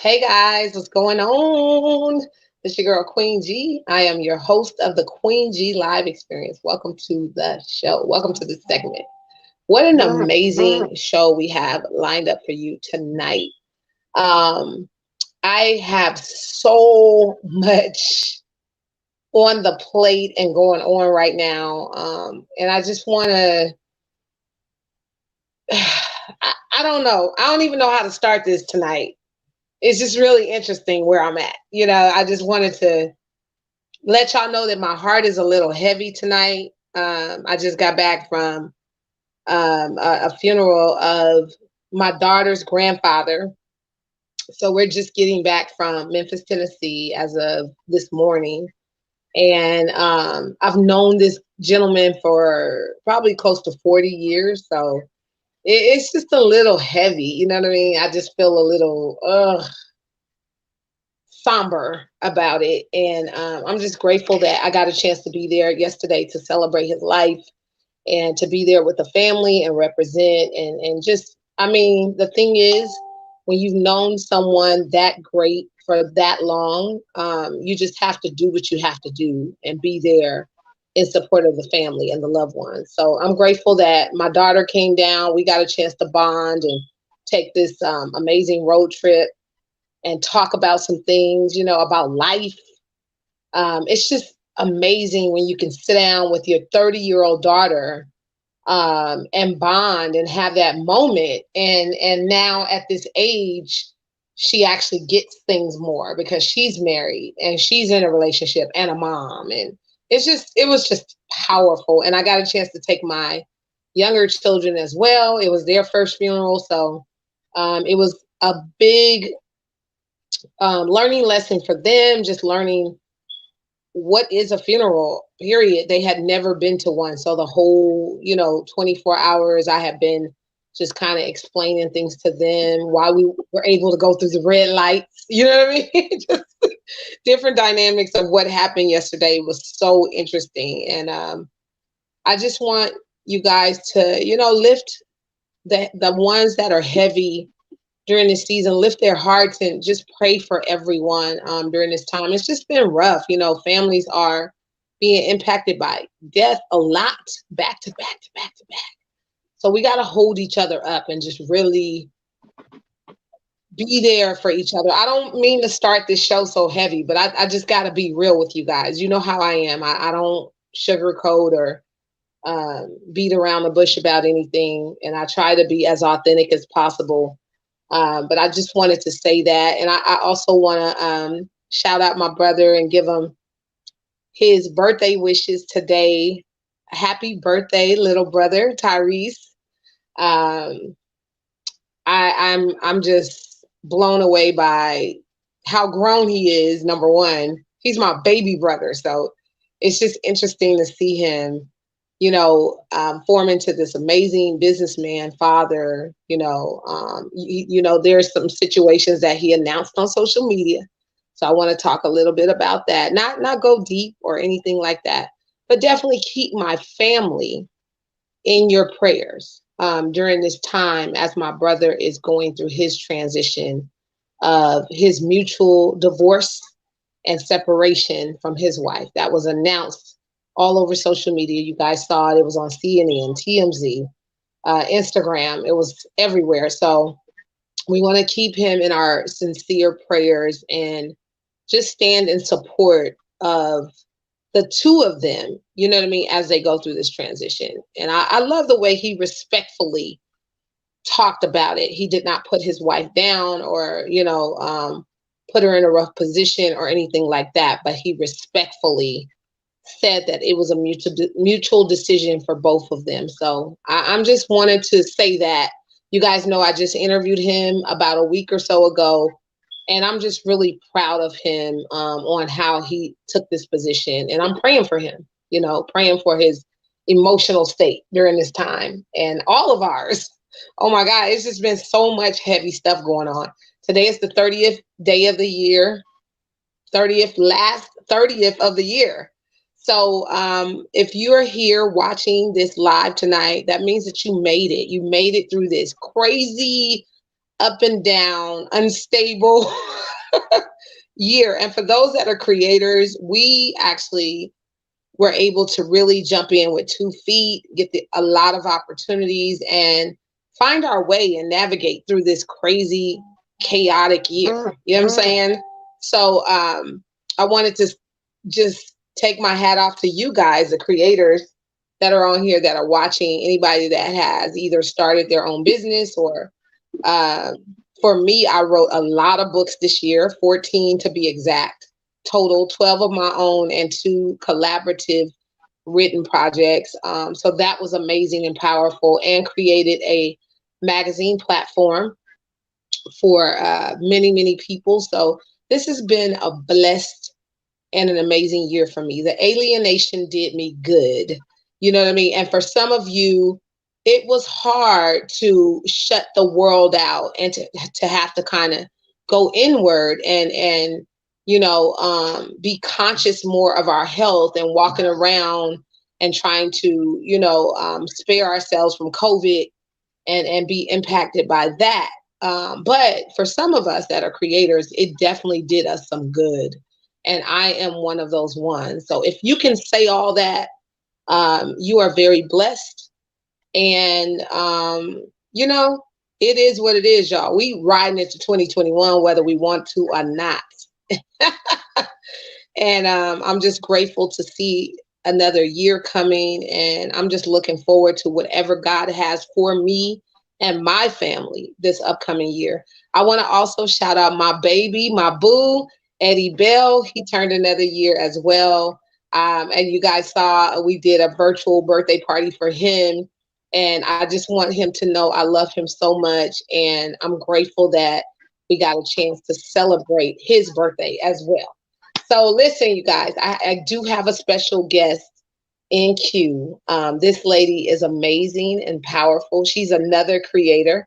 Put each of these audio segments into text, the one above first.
Hey guys, what's going on? It's your girl Queen G. I am your host of the Queen G Live Experience. Welcome to the show. Welcome to the segment. What an amazing show we have lined up for you tonight. Um, I have so much on the plate and going on right now. And I just want to, I don't know. I don't even know how to start this tonight. It's just really interesting where I'm at. I just wanted to let y'all know that my heart is a little heavy tonight. I just got back from a funeral of my daughter's grandfather. So we're just getting back from Memphis, Tennessee as of this morning. And I've known this gentleman for probably close to 40 years. So it's just a little heavy. You know what I mean? I just feel a little, somber about it. And I'm just grateful that I got a chance to be there yesterday to celebrate his life and to be there with the family and represent. And just, I mean, the thing is, when you've known someone that great for that long, you just have to do what you have to do and be there in support of the family and the loved ones. So I'm grateful that my daughter came down. We got a chance to bond and take this amazing road trip and talk about some things, about life. It's just amazing when you can sit down with your 30-year-old daughter and bond and have that moment. And now at this age, she actually gets things more because she's married and she's in a relationship and a mom. And it was just powerful. And I got a chance to take my younger children as well. It was their first funeral. So it was a big learning lesson for them, just learning what is a funeral, period. They had never been to one. So the whole, 24 hours, I have been just kind of explaining things to them, why we were able to go through the red lights. You know what I mean? Just different dynamics of what happened yesterday was so interesting. And I just want you guys to, lift the ones that are heavy during this season, lift their hearts and just pray for everyone during this time. It's just been rough. Families are being impacted by death a lot, back to back to back to back. So we got to hold each other up and just really be there for each other. I don't mean to start this show so heavy, but I just got to be real with you guys. You know how I am. I don't sugarcoat or beat around the bush about anything. And I try to be as authentic as possible. But I just wanted to say that. And I also want to shout out my brother and give him his birthday wishes today. Happy birthday, little brother, Tyrese. Um, I'm just blown away by how grown he is. Number one, he's my baby brother. So it's just interesting to see him form into this amazing businessman, father. There's some situations that he announced on social media. So I want to talk a little bit about that. Not go deep or anything like that, but definitely keep my family in your prayers during this time as my brother is going through his transition of his mutual divorce and separation from his wife. That was announced all over social media. You guys saw it. It was on CNN, TMZ, Instagram. It was everywhere. So we want to keep him in our sincere prayers and just stand in support of the two of them, you know what I mean, as they go through this transition. And I love the way he respectfully talked about it. He did not put his wife down or, put her in a rough position or anything like that, but he respectfully said that it was a mutual decision for both of them. So I'm just wanted to say that. You guys know I just interviewed him about a week or so ago, and I'm just really proud of him on how he took this position. And I'm praying for him, praying for his emotional state during this time and all of ours. Oh my God, it's just been so much heavy stuff going on. Today is the 30th day of the year, 30th of the year. So if you're here watching this live tonight, that means that you made it. You made it through this crazy up and down, unstable year. And for those that are creators, we actually were able to really jump in with 2 feet, get a lot of opportunities, and find our way and navigate through this crazy, chaotic year. You know what I'm saying? So I wanted to just take my hat off to you guys, the creators that are on here that are watching, anybody that has either started their own business or uh, for me, I wrote a lot of books this year, 14 to be exact, total, 12 of my own and 2 collaborative written projects. So that was amazing and powerful, and created a magazine platform for many, many people. So this has been a blessed and an amazing year for me. The alienation did me good. You know what I mean? And for some of you, it was hard to shut the world out and to have to kind of go inward and be conscious more of our health and walking around and trying to spare ourselves from COVID and be impacted by that. But for some of us that are creators, it definitely did us some good. And I am one of those ones. So if you can say all that, you are very blessed. And, it is what it is, y'all. We riding into 2021, whether we want to or not. And I'm just grateful to see another year coming. And I'm just looking forward to whatever God has for me and my family this upcoming year. I want to also shout out my baby, my boo, Eddie Bell. He turned another year as well. And you guys saw we did a virtual birthday party for him. And I just want him to know I love him so much. And I'm grateful that we got a chance to celebrate his birthday as well. So listen, you guys, I do have a special guest in queue. This lady is amazing and powerful. She's another creator,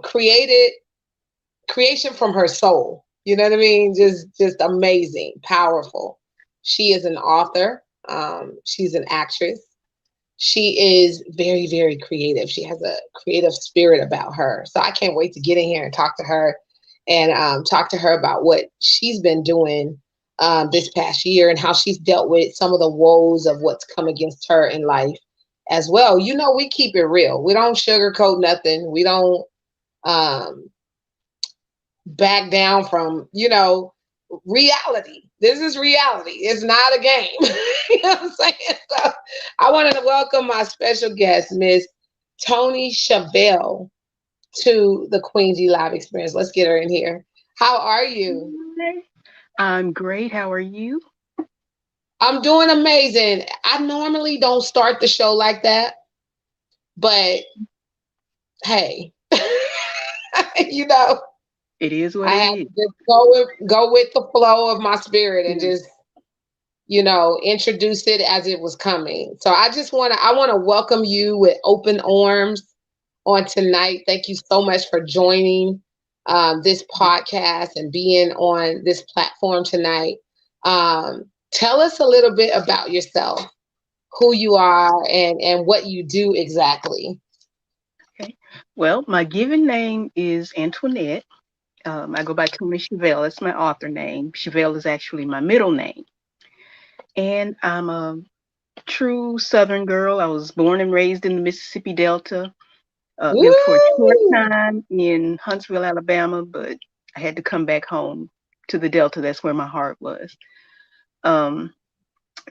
created creation from her soul. You know what I mean? Just amazing, powerful. She is an author. She's an actress. She is very, very creative. She has a creative spirit about her. So I can't wait to get in here and talk to her and talk to her about what she's been doing this past year and how she's dealt with some of the woes of what's come against her in life as well. You know, we keep it real. We don't sugarcoat nothing. We don't um, back down from, reality. This is reality. It's not a game. You know what I'm saying? So I want to welcome my special guest, Miss Toni Chevelle, to the Queen G Live Experience. Let's get her in here. How are you? Hi. I'm great. How are you? I'm doing amazing. I normally don't start the show like that, but hey, you know, It is what I it had is. to just go with the flow of my spirit and Yeah. just introduce it as it was coming. So I want to welcome you with open arms on tonight. Thank you so much for joining this podcast and being on this platform tonight. Tell us a little bit about yourself, who you are, and what you do exactly. Okay. Well, my given name is Antoinette. I go by Toni Chevelle. That's my author name. Chevelle is actually my middle name. And I'm a true Southern girl. I was born and raised in the Mississippi Delta. Lived for a short Woo! time in Huntsville, Alabama, but I had to come back home to the Delta. That's where my heart was. Um,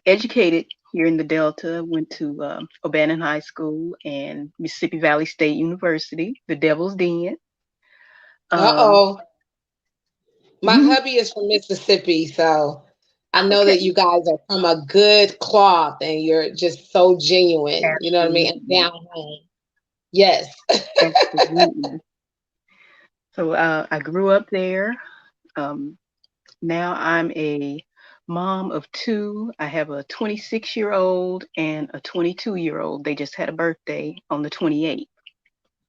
Educated here in the Delta, went to O'Bannon High School and Mississippi Valley State University, the Devil's Den. Um, Uh-oh. My hubby is from Mississippi, so I know okay, that you guys are from a good cloth and you're just so genuine. You know what I mean? And absolutely, down home. Yes. absolutely. So I grew up there. Um, Now I'm a mom of two. I have a 26-year-old and a 22-year-old. They just had a birthday on the 28th.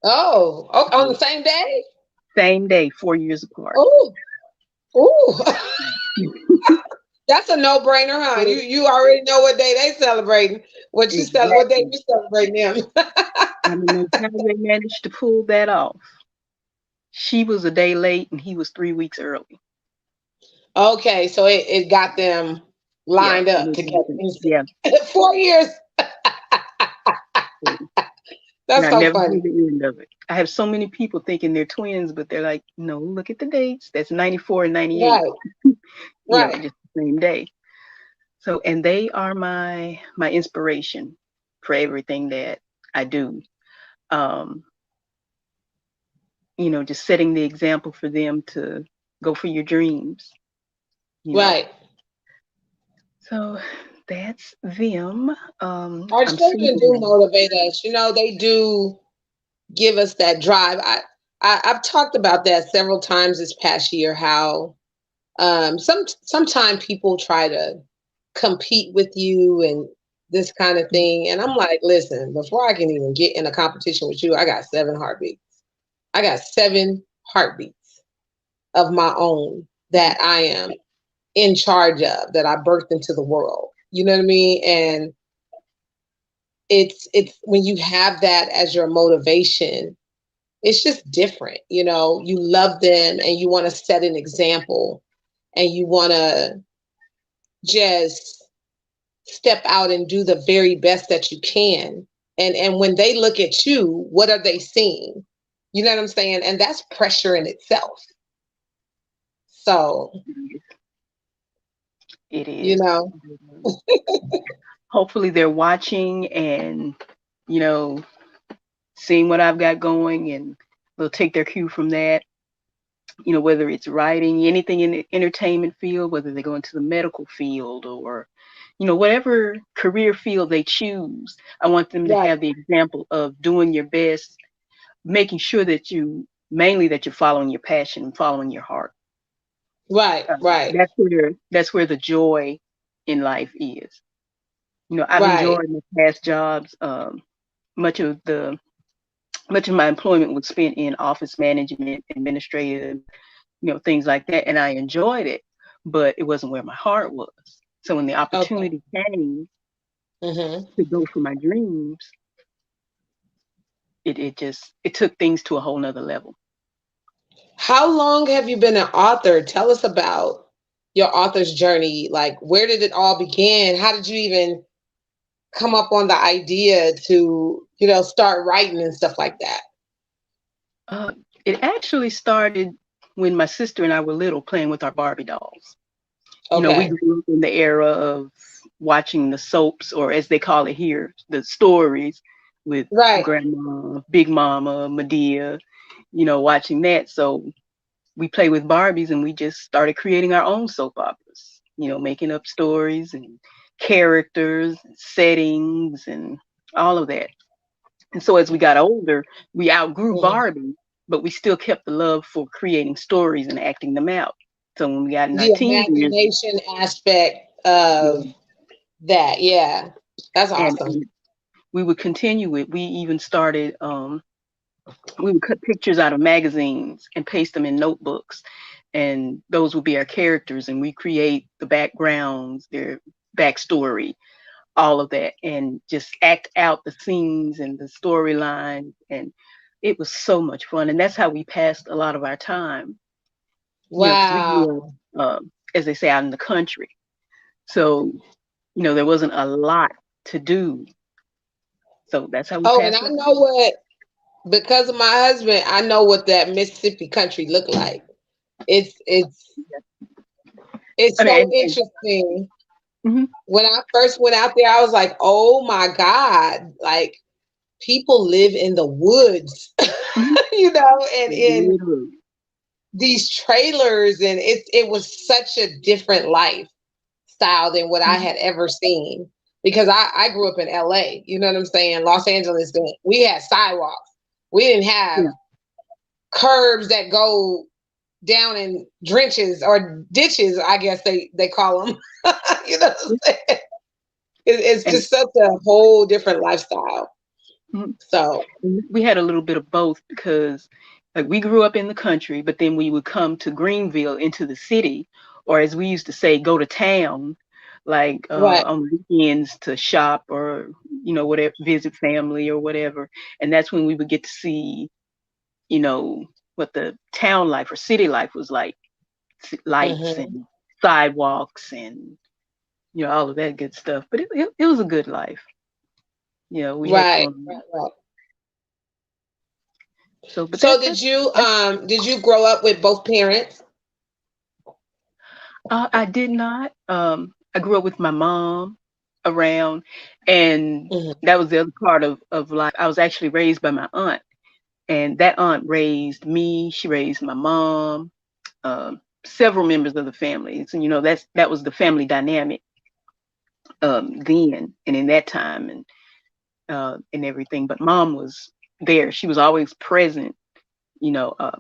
Oh, on the same day? Same day, 4 years apart. Oh, ooh. That's a no-brainer, huh? You already know what day they celebrating. What day Exactly. you celebrating them? I don't know how they managed to pull that off. She was a day late and he was 3 weeks early. Okay, so it got them Yeah. lined up together. Yeah. 4 years. And That's I so never hear funny. the end of it. I have so many people thinking they're twins, but they're like, no, look at the dates. That's 94 and 98, Right, just right, the same day. So, and they are my inspiration for everything that I do. Um, just setting the example for them to go for your dreams, you know. right. So that's them. Our I'm children single do now. motivate us. They do give us that drive. I've talked about that several times this past year. How sometimes people try to compete with you and this kind of thing, and I'm like, listen, before I can even get in a competition with you, I got 7 heartbeats. I got 7 heartbeats of my own that I am in charge of, that I birthed into the world. You know what I mean? And it's when you have that as your motivation, it's just different. You love them and you want to set an example, and you want to just step out and do the very best that you can. And when they look at you, what are they seeing? You know what I'm saying? And that's pressure in itself. So, It you is. know, Hopefully they're watching and, you know, seeing what I've got going, and they'll take their cue from that. Whether it's writing, anything in the entertainment field, whether they go into the medical field or, whatever career field they choose. I want them to right, have the example of doing your best, making sure mainly that you're following your passion and following your heart. right, right, That's where the joy in life is. I've right. enjoyed my past jobs. Much of the much of my employment was spent in office management, administrative, things like that, and I enjoyed it, but it wasn't where my heart was. So when the Okay. opportunity came Hmm. to go for my dreams, it took things to a whole nother level. How long have you been an author? Tell us about your author's journey. Like, where did it all begin? How did you even come up on the idea to, start writing and stuff like that? Uh, it actually started when my sister and I were little, playing with our Barbie dolls. We Okay. grew up in the era of watching the soaps, or as they call it here, the stories with Right. Grandma, Big Mama, Medea, watching that. So we play with Barbies and we just started creating our own soap operas, making up stories and characters, settings, and all of that. And so as we got older, we outgrew Mhm. Barbie, but we still kept the love for creating stories and acting them out. So when we got in our The teen years, imagination aspect of yeah, that. Yeah. That's awesome. and we would continue it. We would cut pictures out of magazines and paste them in notebooks, and those would be our characters, and we create the backgrounds, their backstory, all of that, and just act out the scenes and the storyline. And it was so much fun, and that's how we passed a lot of our time, because we grew Wow. up, as they say, out in the country. So there wasn't a lot to do, so that's how we Oh, and passed I our know time. what, because of my husband, I know what that Mississippi country looked like. It's it's I it's mean, so and interesting. mhm, When I first went out there, I was like, "Oh my God!" Like, people live in the woods, mhm, and in literally, these trailers, and it was such a different lifestyle than what I mhm, had ever seen. Because I grew up in LA, you know what I'm saying? Los Angeles, we had sidewalks. We didn't have yeah, curbs that go down in drenches or ditches, I guess they call them. You know what I'm saying? It's and just such a whole different lifestyle. mhm. So, We had a little bit of both, because like we grew up in the country, but then we would come to Greenville into the city, or as we used to say, go to town, like right. on weekends to shop, or whatever, visit family or whatever. And that's when we would get to see, you know what the town life or city life was like, lights Hmm. and sidewalks and all of that good stuff. But it was a good life. We had Right, fun. right, right. So, but So that's did you grow up with both parents? I did not. I grew up with my mom around, and Hmm. that was the other part of life. I was actually raised by my aunt, and that aunt raised me. She raised my mom, several members of the family. So that was the family dynamic then and in that time and everything. But mom was there. She was always present. You know, uh,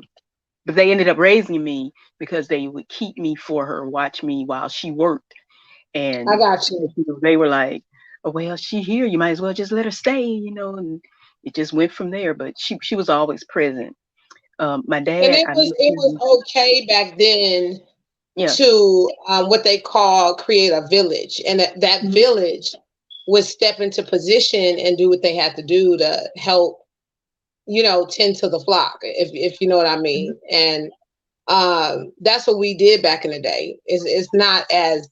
but they ended up raising me because they would keep me for her, watch me while she worked. I And got you. they were like, "Oh well, she here. You might as well just let her stay." And it just went from there. But she was always present. My And dad, I met it was him. okay back then Yeah. to what they call create a village, and that Mhm. village would step into position and do what they had to do to help, tend to the flock, if you know what I Mhm. mean. And that's what we did back in the day. It's not as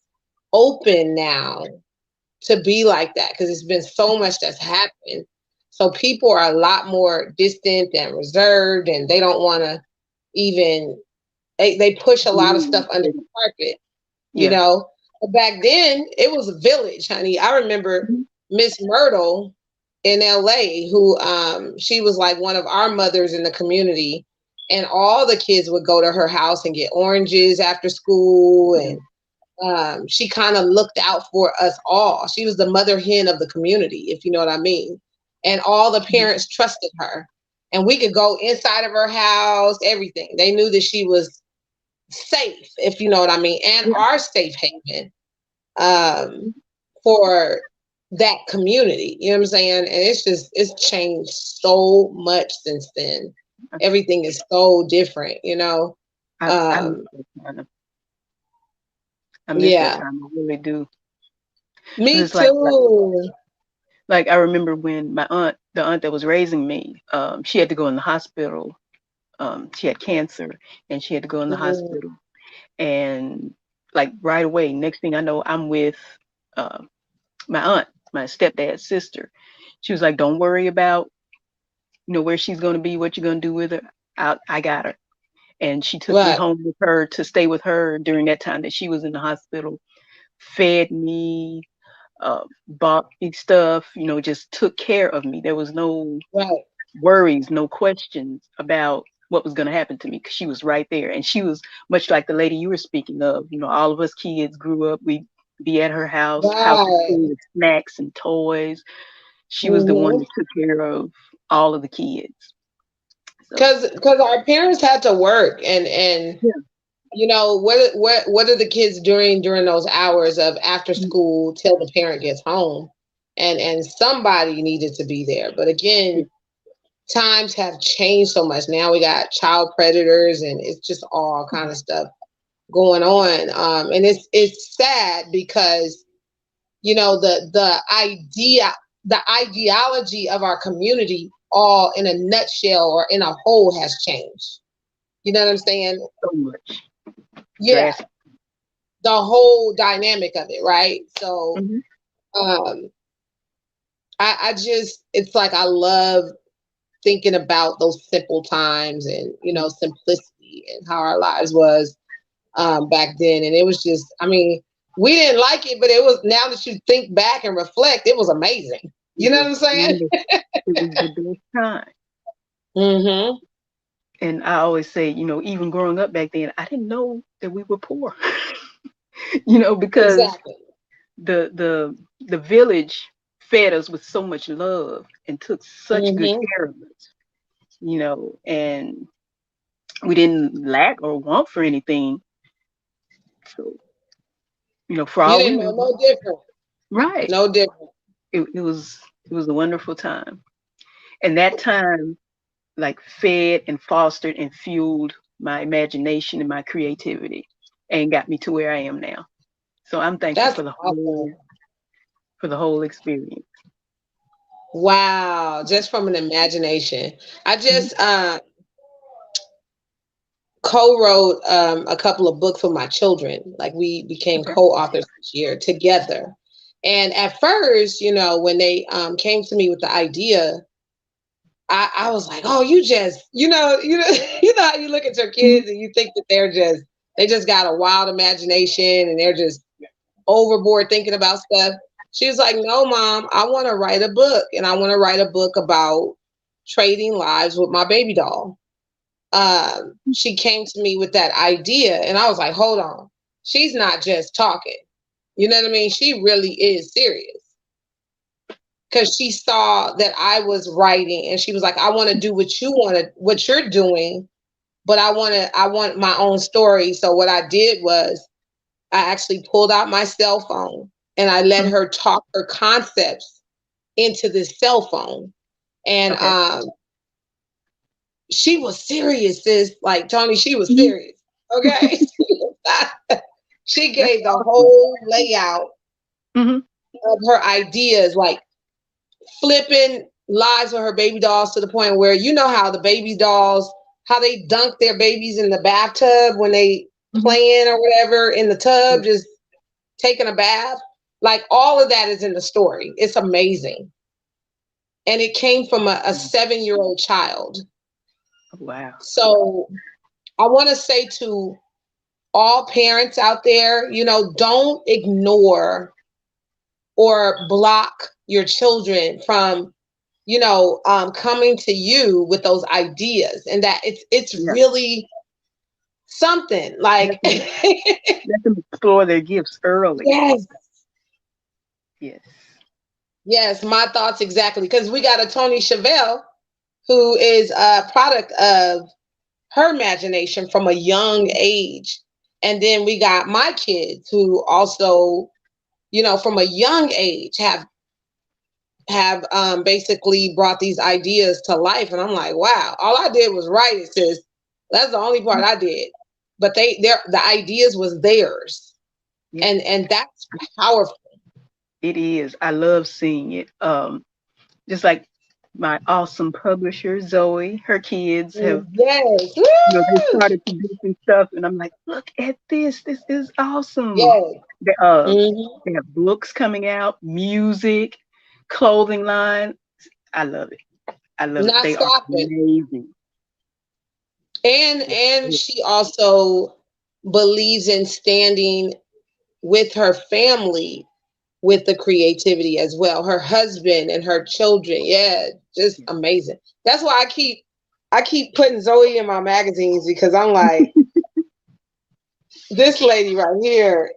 open now to be like that because it's been so much that's happened. So people are a lot more distant and reserved, and they don't want to even. They push a lot of stuff under the carpet, you Yeah. know. But back then, it was a village, honey. I remember Mhm. Miss Myrtle in LA, who she was like one of our mothers in the community, and all the kids would go to her house and get oranges after school, Yeah. and she kind of looked out for us all. She was the mother hen of the community, if you know what I mean. And all the Mhm. parents trusted her, and we could go inside of her house, everything. They knew that she was safe, if you know what I mean, and Yeah. our safe haven um, for that community. You know what I'm saying? And it's changed so much since then. Everything is so different, you know. I miss Um, that time. I miss that yeah, time. I really do. Because me it's like too. I remember when the aunt that was raising me, she had to go in the hospital. She had cancer, and she had to go in the Mm, hospital. And like right away, next thing I know, I'm with uh, my aunt, my stepdad's sister. She was like, "Don't worry about where she's going to be, what you're going to do with her. I got her." And she took me right, home with her to stay with her during that time that she was in the hospital. Fed me, bought me stuff, just took care of me. There was no right, worries, no questions about what was going to happen to me because she was right there. And she was much like the lady you were speaking of. All of us kids grew up, we'd be at her house was right. full of snacks and toys. She was the one Mm-hmm. that took care of all of the kids. So, Because our parents had to work, and yeah. what are the kids doing during those hours of after Mm, school till the parent gets home, and somebody needed to be there. But yeah. again, times have changed so much. Now we got child predators, and it's just all kind of stuff going on. And it's sad because the ideology of our community, all in a nutshell or in a whole, has changed. You know what I'm saying? So much. Yeah, Drastic. the whole dynamic of it, right? So Hmm. um I just, it's like I love thinking about those simple times, and simplicity, and how our lives was back then. And it was just, I mean, we didn't like it, but it was, now that you think back and reflect, it was amazing. It You know what was I'm saying? wonderful. It was the best time. Mm-hmm. And I always say, even growing up back then, I didn't know that we were poor. Because Exactly. the village fed us with so much love and took such good Mm-hmm. care of us, and we didn't lack or want for anything. So, for You all we didn't know knew, no different. right. No different. It was a wonderful time. And that time like fed and fostered and fueled my imagination and my creativity and got me to where I am now. So I'm thankful That's for the awesome. whole experience. Wow. Just from an imagination. I Mhm. just co-wrote a couple of books with my children. Like we became Okay. co-authors this year together. And at first, when they came to me with the idea, I was like, oh, you just, you know how you look at your Mhm. kids and you think that they just got a wild imagination and they're just overboard thinking about stuff. She was like, no, mom, I want to write a book and I want to write a book about trading lives with my baby doll. She came to me with that idea and I was like, hold on. She's not just talking. You know what I mean? She really is serious because she saw that I was writing and she was like, I want to do what you're doing, but I want my own story. So what I did was I actually pulled out my cell phone and I let Mhm. her talk her concepts into this cell phone. And Okay. she was serious, sis. Like Tony, she was Mhm. serious. Okay. She That's gave the awesome. whole layout Hmm. of her ideas, like flipping lives with her baby dolls to the point where you know how the baby dolls, how they dunk their babies in the bathtub when they Hmm. playing or whatever in the Yeah. tub, just taking a bath. Like all of that is in the story. It's amazing. And it came from a 7-year old child. Wow. So I want to say to all parents out there, don't ignore or block your children from, coming to you with those ideas, and that it's Yeah. really something like Let them, let them explore their gifts early. yes, Yes. yes, my thoughts exactly. Because we got a Toni Chevelle who is a product of her imagination from a young age. And then we got my kids who also, from a young age have basically brought these ideas to life. And I'm like, wow, all I did was write it, sis. That's the only part I did. But the ideas was theirs. Yeah. And that's powerful. It is. I love seeing it. Just like my awesome publisher, Zoe, her kids have, Yes. they Woo! started producing stuff, and I'm like, look at this. This is awesome. Yes. They, Hmm. they have books coming out, music, clothing line. I love it. I love it. Not They are stopping. amazing. And she also believes in standing with her family with the creativity as well. Her husband and her children. Yeah, just amazing. That's why I keep putting Zoe in my magazines because I'm like, this lady right here,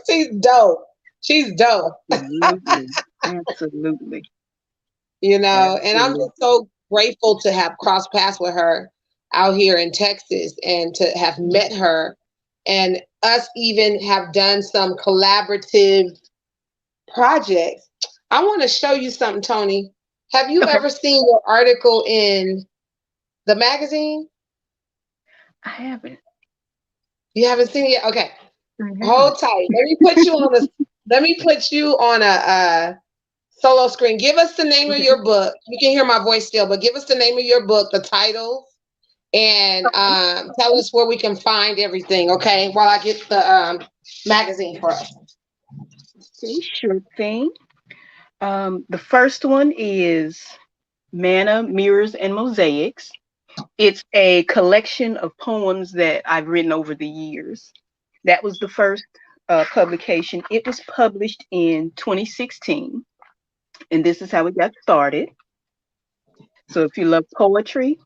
she's dope. She's dope. Absolutely. Absolutely. And I'm Absolutely. just so grateful to have crossed paths with her out here in Texas and to have met her and us even have done some collaborative projects. I want to show you something, Tony. Have you Okay. ever seen your article in the magazine? I haven't. You haven't seen it yet? Okay. I haven't. Hold tight. Let me put you on a solo screen. Give us the name of Okay. your book. You can hear my voice still, but give us the name of your book, the title, and tell us where we can find everything, okay? While I get the magazine for us. Okay, sure thing. The first one is Manna, Mirrors, and Mosaics. It's a collection of poems that I've written over the years. That was the first publication. It was published in 2016, and this is how it got started. So if you love poetry,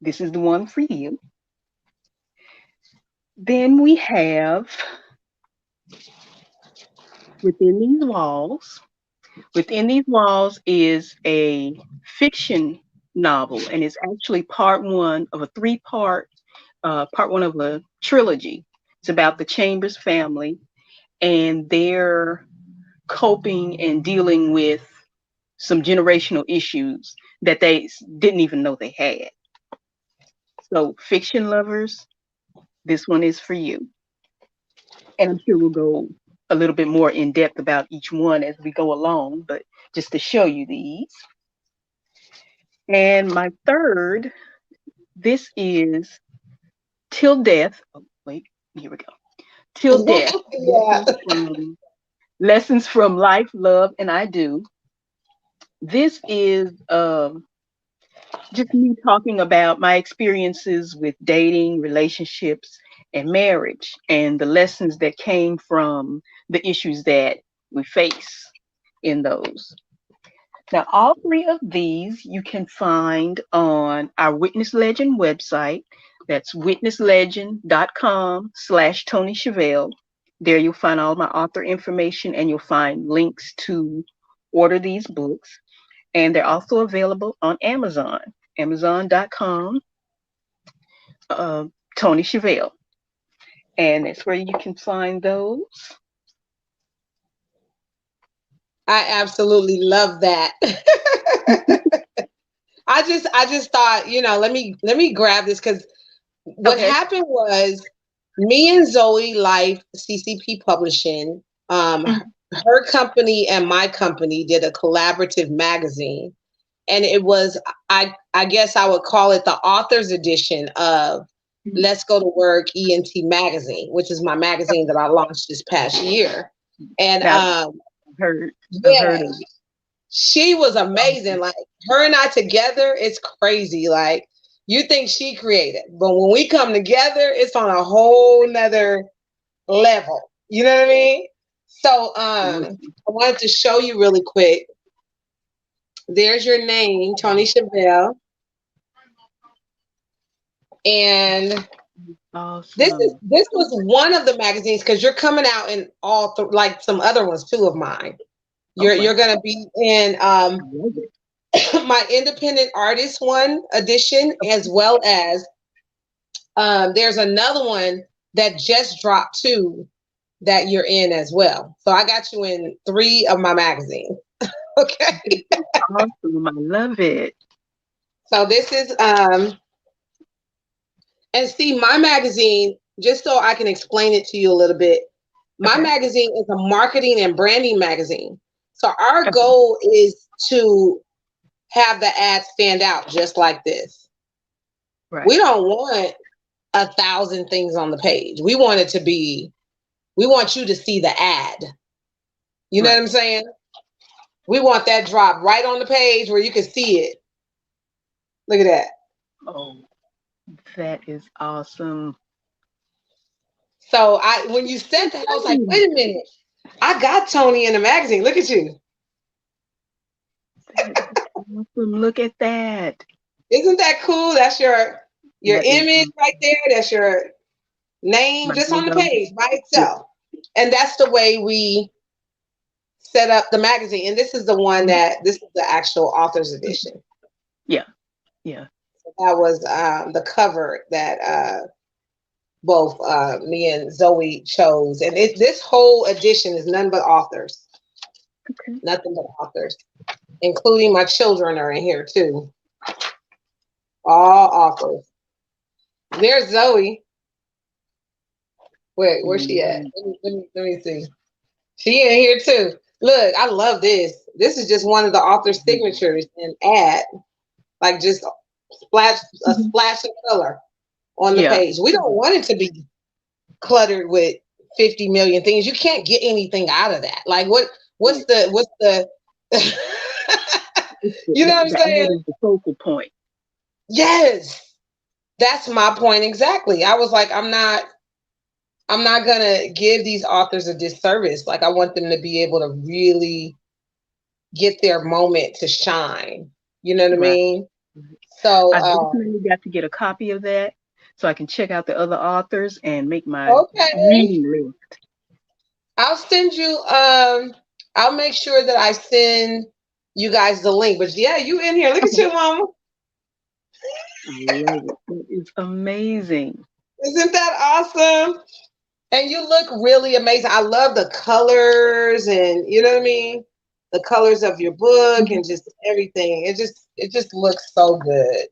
this is the one for you. Then we have Within These Walls. Within These Walls is a fiction novel, and it's actually part one of a part one of a trilogy. It's about the Chambers family and their coping and dealing with some generational issues that they didn't even know they had. So, fiction lovers, this one is for you. And I'm sure we'll go a little bit more in depth about each one as we go along, but just to show you these. And my third, this is Till Death. Oh, wait, here we go. Till Death. Yeah. Lessons from Life, Love, and I Do. This is just me talking about my experiences with dating, relationships, and marriage, and the lessons that came from the issues that we face in those. Now, all three of these you can find on our Witness Legend website. That's witnesslegend.com/Toni Chevelle. There you'll find all my author information and you'll find links to order these books. And they're also available on Amazon, amazon.com, uh, Toni Chevelle. And that's where you can find those. I absolutely love that. I just thought, let me grab this because what Okay. happened was me and Zoe Life CCP Publishing, Mhm. her company and my company did a collaborative magazine. And it was, I guess I would call it the author's edition of Let's Go to Work ENT magazine, which is my magazine that I launched this past year. And Now, heard, I've yeah, heard of it. she was amazing. Like her and I together, it's crazy. Like you think she created, but when we come together, it's on a whole nother level. You know what I mean? So I wanted to show you really quick. There's your name, Toni Chevelle. And Awesome. this was one of the magazines because you're coming out in like some other ones too of mine. Oh, You're wow. gonna be in I love it. my independent artist one edition, as well as there's another one that just dropped too that you're in as well. So I got you in 3 of my magazines. Okay. Awesome. I love it. So this is and see my magazine, just so I can explain it to you a little bit. My Okay. magazine is a marketing and branding magazine. So our Okay. goal is to have the ad stand out just like this. We Right. don't want 1,000 things on the page. We want it to be, we want you to see the ad. You know what Right. I'm saying? We want that drop right on the page where you can see it. Look at that. Oh, that is awesome. So when you said that, I was like, Hmm. wait a minute. I got Toni in the magazine. Look at you. That is awesome. Look at that. Isn't that cool? That's your That is image right there. That's your name my just on the logo. page by Yeah. itself. And that's the way we set up the magazine. And this is the one Mhm. this is the actual author's edition. Yeah. Yeah. That was the cover that both me and Zoe chose. And this whole edition is none but authors, Okay. nothing but authors, including my children are in here too. All authors. There's Zoe. Wait, where's she at? Mhm. Let me see. She in here too. Look, I love this. This is just one of the author's signatures and add, like just a Mhm. splash of color on the Yeah. page. We don't want it to be cluttered with 50 million things. You can't get anything out of that. Like what's the you know what I'm The ad saying? is the focal point. Yes. That's my point exactly. I was like, I'm not gonna give these authors a disservice. Like I want them to be able to really get their moment to shine. You know what I Right. mean? So I definitely got to get a copy of that so I can check out the other authors and make my okay. reading list. I'll send you I'll make sure that I send you guys the link. But yeah, you in here. Look at Okay. you, mama. I love it. That is amazing. Isn't that awesome? And you look really amazing. I love the colors and you know what I mean? The colors of your book Mhm. and just everything. It just looks so good.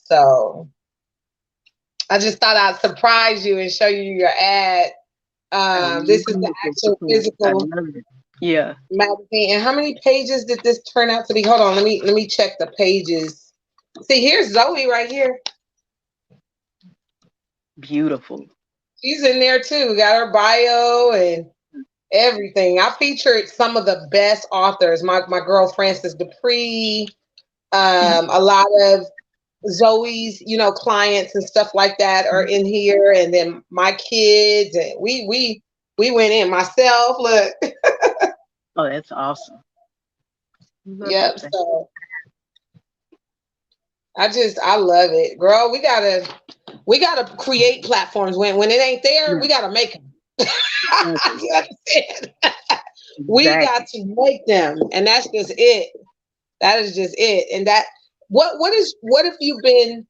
So I just thought I'd surprise you and show you your ad. I This is the love the actual surprise. I physical love it. Yeah. magazine. And how many pages did this turn out to be? Hold on, let me check the pages. See, here's Zoe right here. Beautiful. She's in there too. Got her bio and everything. I featured some of the best authors. My girl Frances Dupree, Mhm. a lot of Zoe's, clients and stuff like that are in here, and then my kids, and we went in. Myself, look, Oh, that's awesome. Love yep. that. So I love it, girl. We gotta create platforms. When it ain't there, Yeah, we gotta make them. exactly. You understand? We got Exactly. to make them, and that's just it. That is just it. And that what have you been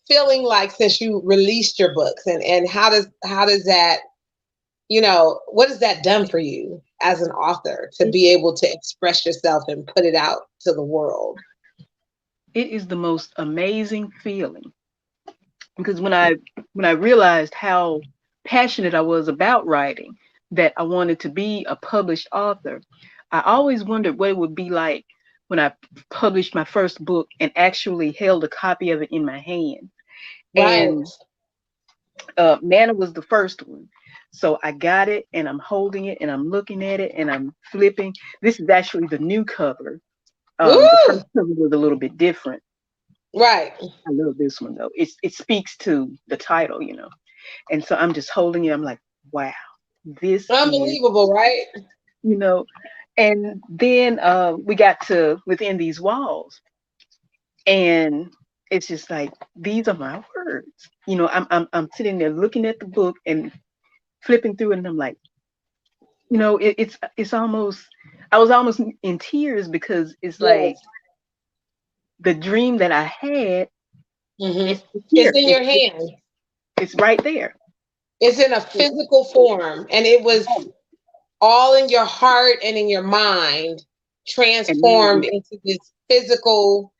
feeling like since you released your books, and how does that, what has that done for you as an author to It, be able to express yourself and put it out to the world? it is the most amazing feeling because when I realized how passionate I was about writing, that I wanted to be a published author, I always wondered what it would be like when I published my first book and actually held a copy of it in my hand. Right. And Nana was the first one. So I got it and I'm holding it and I'm looking at it and I'm flipping. This is actually the new cover. The Woo! first cover was a little bit different. Right. I love this one though. It speaks to the title, And so I'm just holding it. I'm like, wow, this is, Unbelievable, right? you know. And then we got to within these walls, and it's just like these are my words. I'm sitting there looking at the book and flipping through it, and I'm like, it's almost, I was almost in tears because it's like Yes. the dream that I had. Hmm. It's It's here. in your hand. It's right there. It's in a physical form, and it was all in your heart and in your mind, And now transformed into this physical,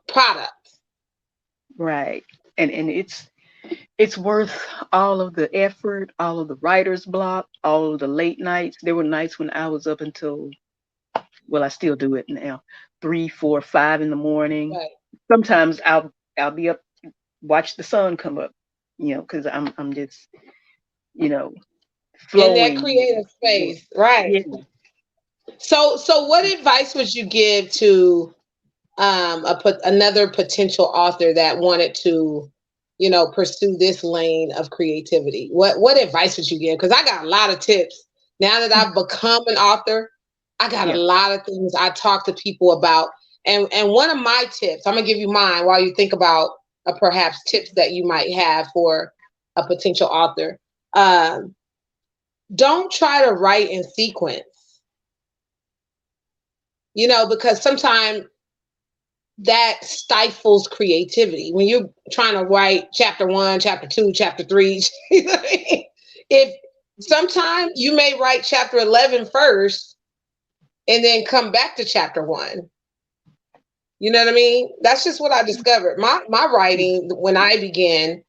product. right. And it's worth all of the effort, all of the writer's block, all of the late nights. There were nights when I was up until, well, I still do it now, 3, 4, 5 in the morning. Right. Sometimes I'll be up, watch the sun come up, because I'm just, you know, In that flowing. creative space, right? Yeah. So what advice would you give to another potential author that wanted to, pursue this lane of creativity? What advice would you give? Because I got a lot of tips now that I've become an author. I got a Yeah. lot of things I talk to people about, and one of my tips, I'm gonna give you mine while you think about perhaps tips that you might have for a potential author. Um, don't try to write in sequence, because sometimes that stifles creativity when you're trying to write chapter one, chapter two, chapter three. You know what I mean? If sometimes you may write chapter 11 first and then come back to chapter one. You know what I mean? That's just what I discovered. My writing, when I began,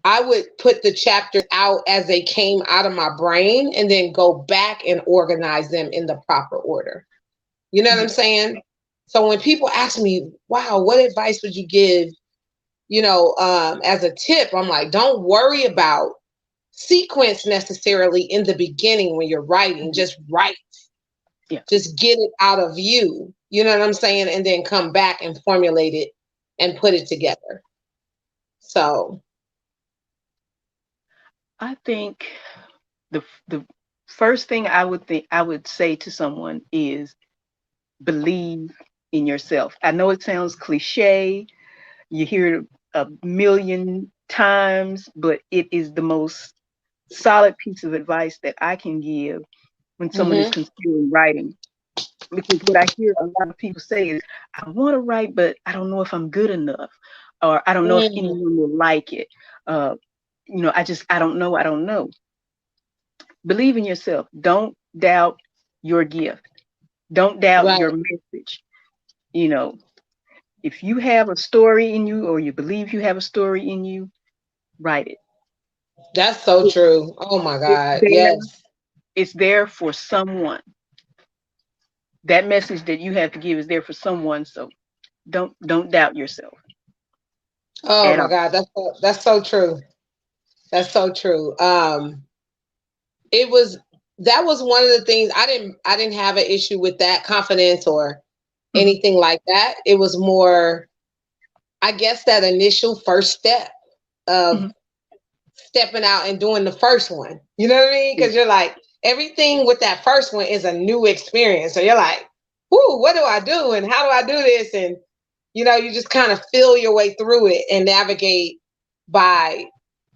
I would put the chapters out as they came out of my brain and then go back and organize them in the proper order. You know what I'm Yeah. saying? So when people ask me, wow, what advice would you give, as a tip, I'm like, don't worry about sequence necessarily in the beginning when you're writing. Mhm. Just write, Yeah. just get it out of you. You know what I'm saying? And then come back and formulate it and put it together. So, I think the first thing I would say to someone is believe in yourself. I know it sounds cliche. You hear it a million times, but it is the most solid piece of advice that I can give when someone is hmm considering writing. Because what I hear a lot of people say is, I want to write, but I don't know if I'm good enough, or I don't know if mm, anyone will like it. Uh, I don't know. I don't know. Believe in yourself. Don't doubt your gift. Don't doubt right. your message. You know, if you have a story in you or you believe you have a story in you, write it. That's so It- true. Oh my It's God. there. Yes. It's there for someone. That message that you have to give is there for someone. So don't doubt yourself. Oh at my all. God, that's so true. That's so true. It was that was one of the things I didn't have an issue with that confidence or Hmm. anything like that. It was more, I guess, that initial first step of Hmm. stepping out and doing the first one. You know what I mean? Yeah. Because you're like, everything with that first one is a new experience. So you're like, "Ooh, what do I do? And how do I do this?" And you just kind of feel your way through it and navigate by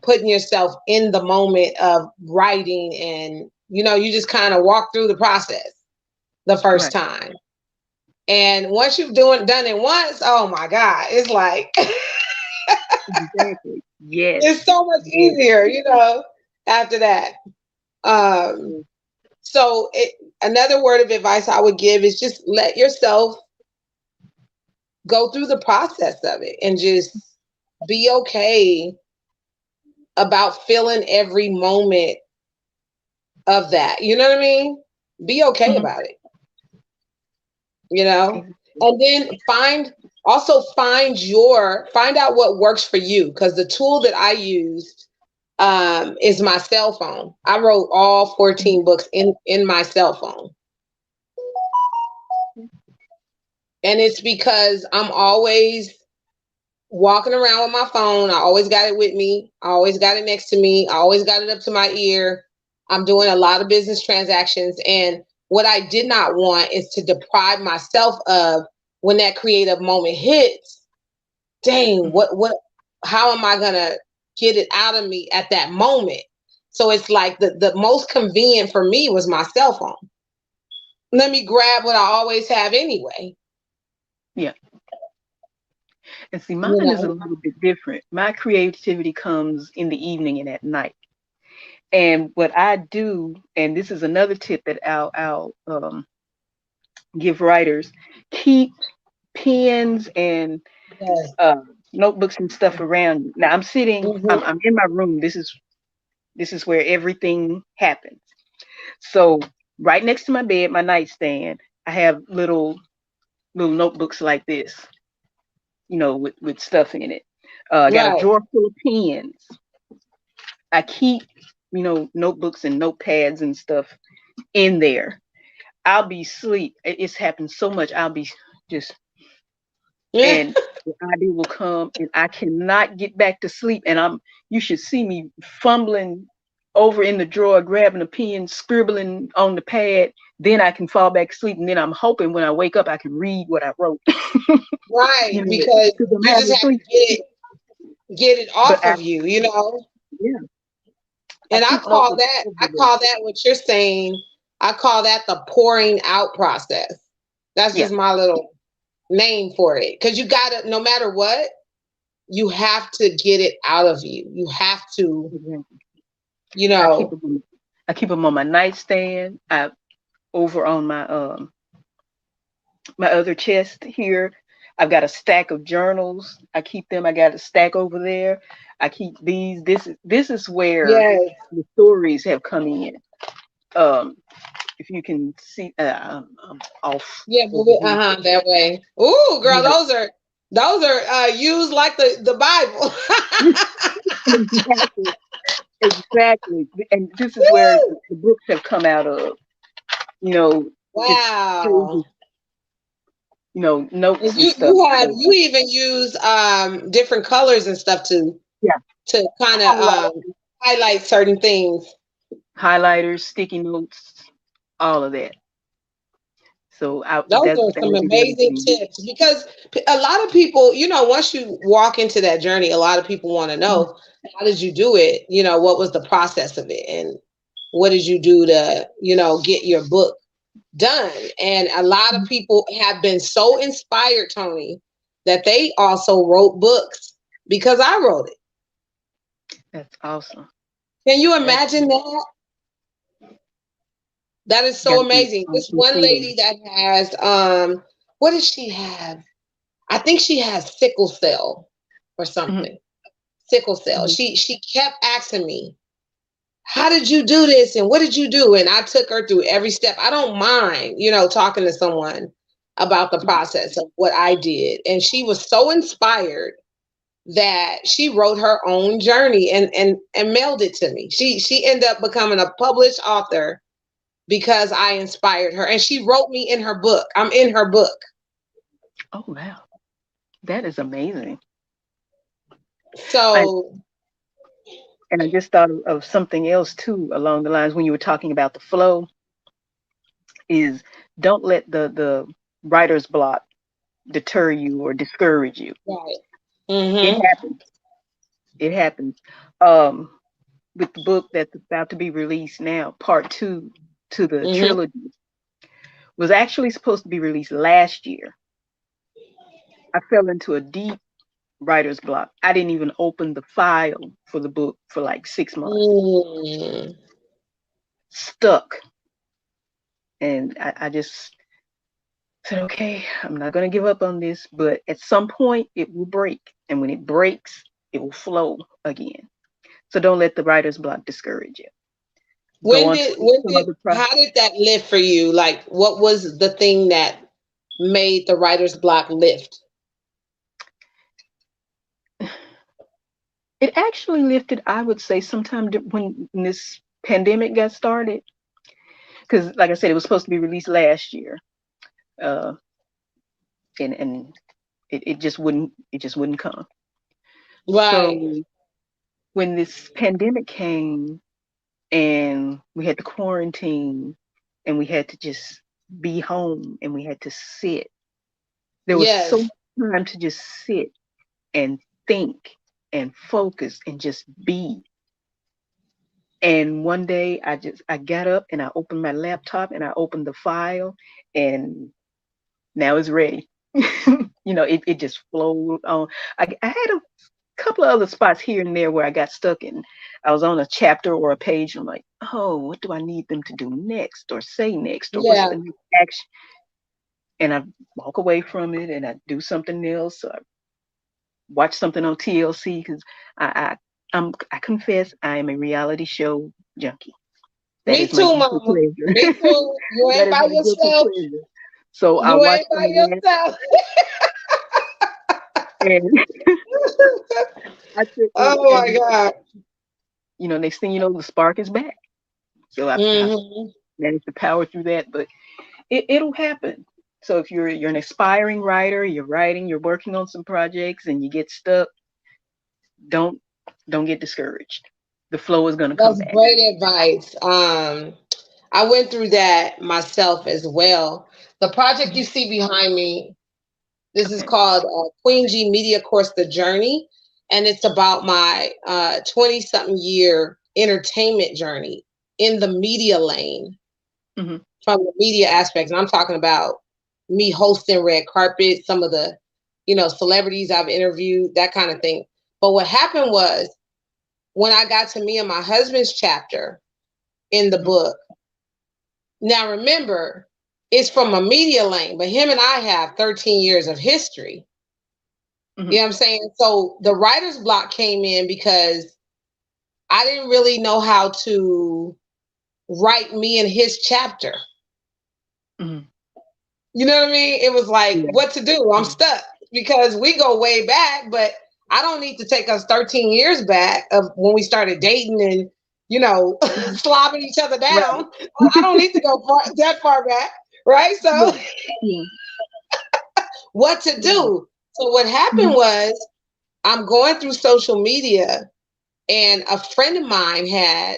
putting yourself in the moment of writing, and you just kind of walk through the process the first Right. time. And once you've done it once, oh my God, it's like Exactly. Yes. it's so much Yes. easier, after that. Um, so another word of advice I would give is just let yourself go through the process of it and just be okay about feeling every moment of that. You know what I mean? Be okay Hmm. about it, you know? Exactly. And then find out what works for you. Because the tool that I used is my cell phone. I wrote all 14 books in my cell phone. And it's because I'm always walking around with my phone. I always got it with me. I always got it next to me. I always got it up to my ear. I'm doing a lot of business transactions. And what I did not want is to deprive myself of when that creative moment hits. Dang, Hmm. how am I going to get it out of me at that moment? So it's like the most convenient for me was my cell phone. Let me grab what I always have anyway, Yeah. And see, mine you is a know? little bit different. My creativity comes in the evening and at night. And what I do, and this is another tip that I'll give writers, keep pens and Yes. uh, notebooks and stuff around you. Now I'm sitting, Hmm. I'm in my room. This is where everything happens. So right next to my bed, my nightstand, I have little notebooks like this, with stuff in it. I got a Right. drawer full of pens. I keep, notebooks and notepads and stuff in there. I'll be asleep. It's happened so much. I'll be just, Yeah. and the idea will come, and I cannot get back to sleep. And you should see me fumbling over in the drawer, grabbing a pen, scribbling on the pad. Then I can fall back asleep, and then I'm hoping when I wake up, I can read what I wrote. Right, you know, because because I'm you having just a have to sleep. get it But off of you. yeah, I And I keep all call the that over I there. call that what you're saying. I call that the pouring out process. That's Yeah, just my little name for it. Because you gotta, no matter what, you have to get it out of you. You have to, exactly. you I keep know, them. I keep them on my nightstand. I over on my other chest here. I've got a stack of journals. I keep them. I got a stack over there. I keep these. This is where yes, the stories have come in. Um, if you can see, I'm off yeah, over move it, here. that way. Ooh, girl, Yeah, those are used like the Bible. exactly, exactly. And this is where Woo! the books have come out of. You know, just Wow. crazy, notes And and you stuff. you have So you even use different colors and stuff yeah, to kind of highlight, highlight certain things. highlighters, sticky notes, all of that. So Those that are that some would be the other amazing thing. tips because a lot of people, once you walk into that journey, a lot of people want to Mhm. know, how did you do it? What was the process of it, and what did you do to get your book done? And a lot of people have been so inspired, Tony, that they also wrote books because I wrote it. That's awesome. Can you That's imagine that? That is so got to be amazing. This awesome one feeling. lady that has what does she have? I think she has sickle cell or Hmm. something. Sickle cell. Hmm. She kept asking me, "How did you do this? And what did you do?" And I took her through every step. I don't mind, talking to someone about the process of what I did. And she was so inspired that she wrote her own journey and mailed it to me. She ended up becoming a published author because I inspired her, and she wrote me in her book. I'm in her book. Oh wow, that is amazing. I, So and I just thought of something else too along the lines when you were talking about the flow. Is don't let the writer's block deter you or discourage you. right. It Mhm. happens. It happens. Um, with the book that's about to be released now, part two to the Mhm. trilogy, was actually supposed to be released last year. I fell into a deep writer's block. I didn't even open the file for the book for like 6 months. Mm. Stuck. And I just said, okay, I'm not going to give up on this, but at some point it will break. And when it breaks, it will flow again. So don't let the writer's block discourage you. Go on to some other How did that lift for you? Like, what was the thing that made the writer's block lift? It actually lifted, I would say, sometime when this pandemic got started. Because, like I said, it was supposed to be released last year, uh, and it just wouldn't come. Right. So when this pandemic came and we had to quarantine and we had to just be home and we had to sit, there was so Yes. much time to just sit and think and focus and just be. And one day I got up and I opened my laptop and I opened the file and now it's ready. It just flowed on. I had a couple of other spots here and there where I got stuck in. I was on a chapter or a page and I'm like, oh, what do I need them to do next or say next or what's Yeah. the next action? And I walk away from it and I do something else. Or I watch something on TLC because I, I confess I am a reality show junkie. That Me is my too, guilty mama. Me pleasure. too. You That ain't is by my guilty yourself. pleasure. So I You watched ain't by some of that, yourself. and I sit there, Oh my and God. next thing you know, the spark is back. So I Hmm. managed to power through that, but it'll happen. So if you're an aspiring writer, you're writing, you're working on some projects, and you get stuck, don't don't get discouraged. The flow is gonna come That's back. great advice. I went through that myself as well. The project you Mhm. see behind me, this is Okay. called Queen G Media Course The Journey, and it's about my 20 something year entertainment journey in the media lane Hmm. from the media aspects. And I'm talking about me hosting red carpet, some of the, celebrities I've interviewed, that kind of thing. But what happened was when I got to me and my husband's chapter in the Hmm. book, now remember, it's from a media lane, but him and I have 13 years of history. Hmm. You know what I'm saying? So the writer's block came in because I didn't really know how to write me in his chapter. Hmm. You know what I mean? It was like, Yeah. what to do? I'm Mhm. stuck because we go way back, but I don't need to take us 13 years back of when we started dating and, Mhm. slobbing each other Right. down. I don't need to go that far back. Right. So, Yeah. Yeah. what to Yeah. do? So, what happened Mhm. was I'm going through social media and a friend of mine had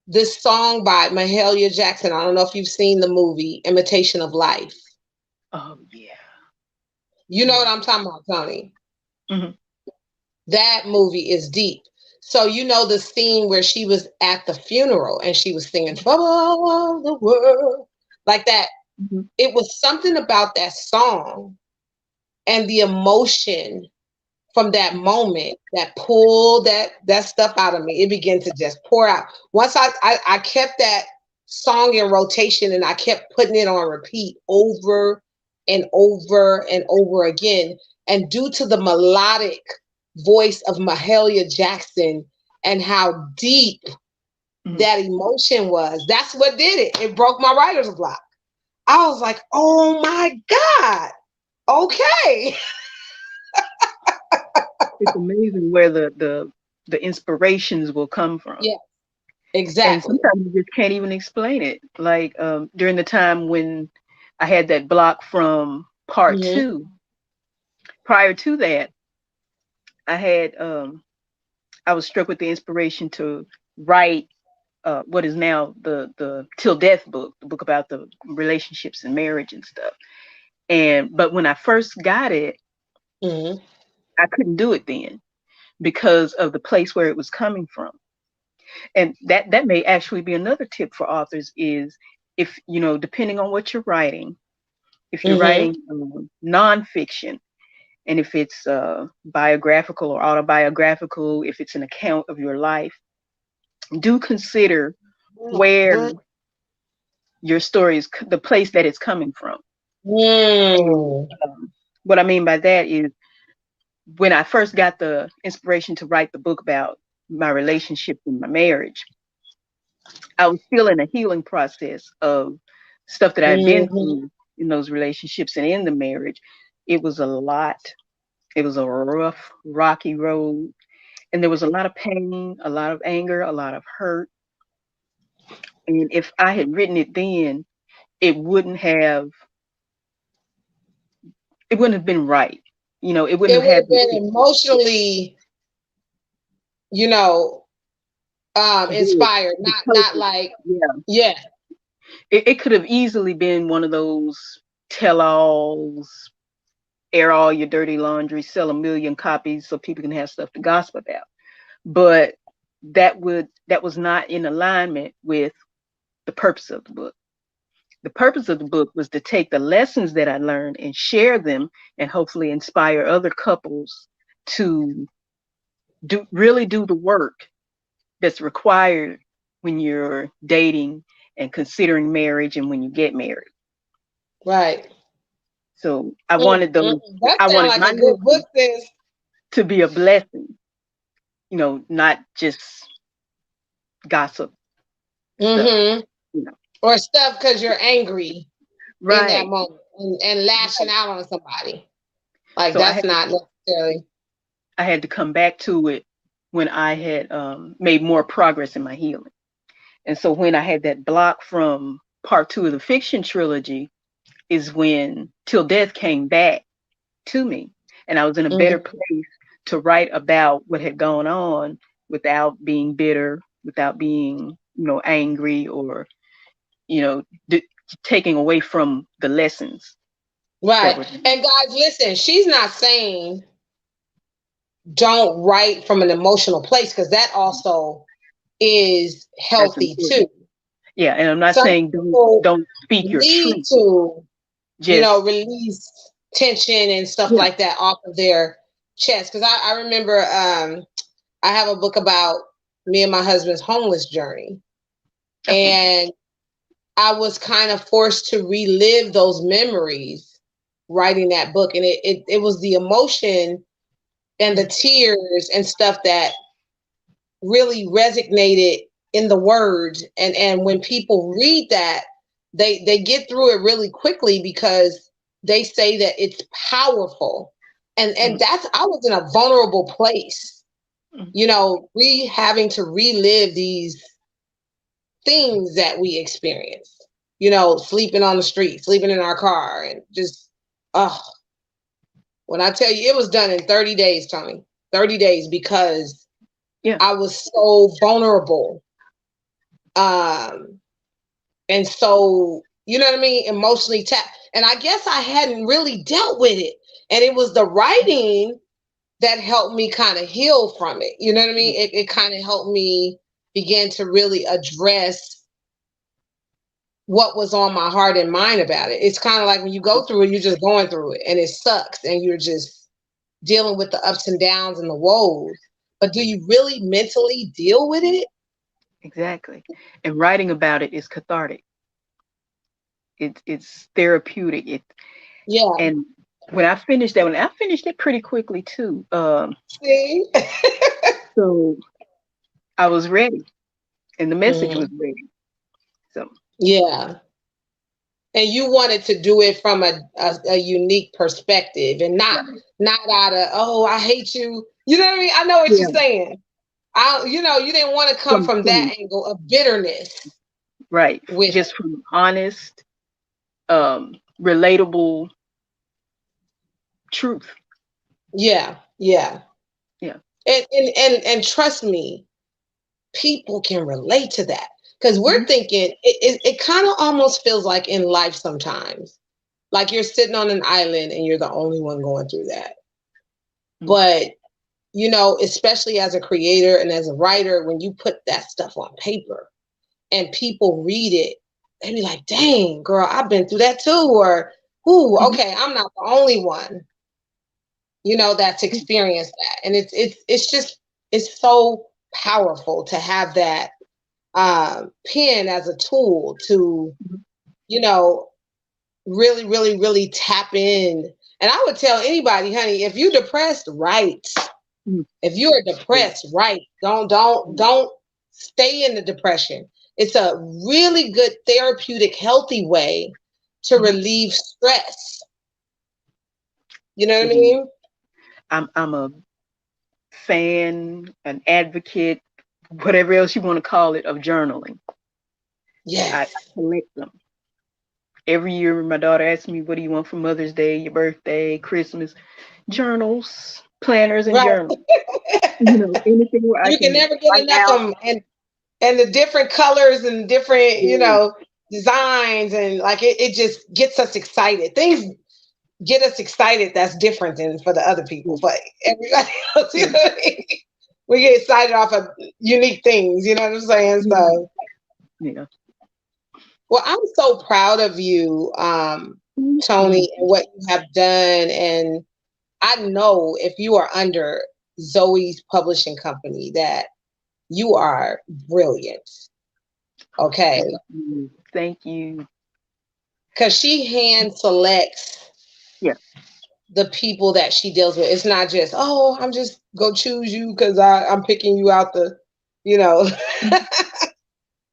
this song by Mahalia Jackson. I don't know if you've seen the movie Imitation of Life. Oh yeah. You know what Yeah. I'm talking about, Tony? Hmm. That movie is deep. So you know the scene where she was at the funeral and she was singing "From all the world" like that. Hmm. It was something about that song and the emotion from that moment that pulled that stuff out of me. It began to just pour out. Once I kept that song in rotation and I kept putting it on repeat over and over and over again. And due to the melodic voice of Mahalia Jackson and how deep Hmm. that emotion was, that's what did it. It broke my writer's block. I was like, oh my God. Okay. it's amazing where the inspirations will come from. Yeah, And exactly. sometimes you just can't even explain it. Like during the time when I had that block from part Hmm. two, prior to that, I had I was struck with the inspiration to write what is now the Till Death book, the book about the relationships and marriage and stuff. And but when I first got it, Hmm. I couldn't do it then because of the place where it was coming from. And that may actually be another tip for authors is if you know, depending on what you're writing, if you're Hmm. writing nonfiction, and if it's biographical or autobiographical, if it's an account of your life, do consider where your story is, the place that it's coming from. And Mm. what I mean by that is when I first got the inspiration to write the book about my relationship and my marriage, I was still in a healing process of stuff that I had been Hmm. through in those relationships and in the marriage. It was a lot. It was a rough, rocky road. And there was a lot of pain, a lot of anger, a lot of hurt. And if I had written it then, it wouldn't have it wouldn't have been right. You know, it wouldn't It have would had have been emotionally, you know, good, inspired, the not purpose. like, Yeah. yeah, It could have easily been one of those tell alls, air all your dirty laundry, sell a million copies so people can have stuff to gossip about. But that was not in alignment with the purpose of the book. The purpose of the book was to take the lessons that I learned and share them and hopefully inspire other couples to do the work that's required when you're dating and considering marriage and when you get married. right. So That I sounds wanted like my a good book, lessons sis. to be a blessing, you know, not just gossip stuff, Hmm. you know. Or stuff because you're angry in that Right. moment and lashing Right. out on somebody. Like So that's not necessarily. I had to come back to it when I had made more progress in my healing. And so when I had that block from part two of the fiction trilogy is when Till Death came back to me. And I was in a better Hmm. place to write about what had gone on without being bitter, without being, you know, angry or, you know, taking away from the lessons that Right. were. And guys, listen, she's not saying don't write from an emotional place because that also is That's healthy important. too. Yeah, and I'm not Some saying people don't speak your need truth. to, Just release tension and stuff yeah. like that off of their chest. Because I remember I have a book about me and my husband's homeless journey. Okay. And I was kind of forced to relive those memories writing that book. And it was the emotion and the tears and stuff that really resonated in the words. And when people read that, they get through it really quickly because they say that it's powerful. And Mm-hmm. that's, I was in a vulnerable place, Mm-hmm. we having to relive these things that we experienced, sleeping on the street, sleeping in our car, and just, oh, when I tell you it was done in 30 days, Tony, 30 days, because Yeah. I was so vulnerable. Um, and so, you know what I mean? Emotionally tapped. And I guess I hadn't really dealt with it. And it was the writing that helped me kind of heal from it. You know what I mean? It kind of helped me begin to really address what was on my heart and mind about it. It's kind of like when you go through it, you're just going through it and it sucks and you're just dealing with the ups and downs and the woes. But do you really mentally deal with it? Exactly. And writing about it is cathartic. It's therapeutic. Yeah. And when I finished that one, I finished it pretty quickly too. See? So I was ready, and the message was Mhm. ready. So Yeah. And you wanted to do it from a unique perspective and not right, out of, oh, I hate you. You know what I mean? I know what you're Yeah. saying. You didn't want to come from that From angle of bitterness right, with, just from honest, relatable truth. yeah, yeah. Yeah. And trust me, people can relate to that because we're Mhm. thinking it kind of almost feels like in life sometimes, like you're sitting on an island and you're the only one going through that. Mhm. But especially as a creator and as a writer, when you put that stuff on paper and people read it, they be like, dang, girl, I've been through that too. Or, ooh, Mhm. okay, I'm not the only one, that's experienced that. And it's just, it's so powerful to have that pen as a tool to, Mhm. you know, really, really, really tap in. And I would tell anybody, honey, if you're depressed, write. Mhm. If you are Yeah. depressed, right? Don't stay in the depression. It's a really good therapeutic, healthy way to Mhm. relieve stress. You know what It I is. mean? I'm a fan, an advocate, whatever else you want to call it, of journaling. I Yes. collect them. Every year, my daughter asks me, "What do you want for Mother's Day, your birthday, Christmas?" Journals, planners, and Right. journals. Anything where I You can can never get write enough of out. them, and the different colors and different, Yeah. designs, and like it just gets us excited. Things get us excited that's different than for the other people, Yeah. for everybody else. You know Yeah. what I mean? We get excited off of unique things, you know what I'm saying? Mhm. So, Yeah. well, I'm so proud of you, Thank Tony, you. and what you have done. And I know if you are under Zoe's publishing company that you are brilliant, okay? Thank you. Thank you. Because she hand selects Yeah. the people that she deals with. It's not just, oh, I'm just go choose you because I'm picking you out you know, Mhm.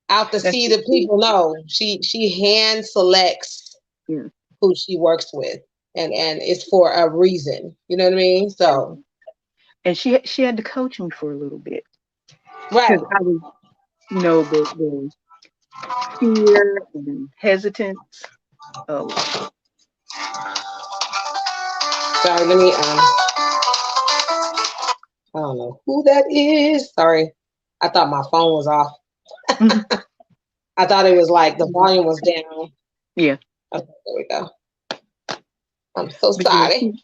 out the That's sea the of truth. people. No, she hand selects Yeah. who she works with, and it's for a reason. You know what I mean? So, And she had to coach me for a little bit right. because I was, the fear and hesitance. Oh, Sorry, let me. I don't know who that is. Sorry, I thought my phone was off. mhm. I thought it was like the volume was down. Yeah. Okay, there we go. I'm so But yeah, sorry.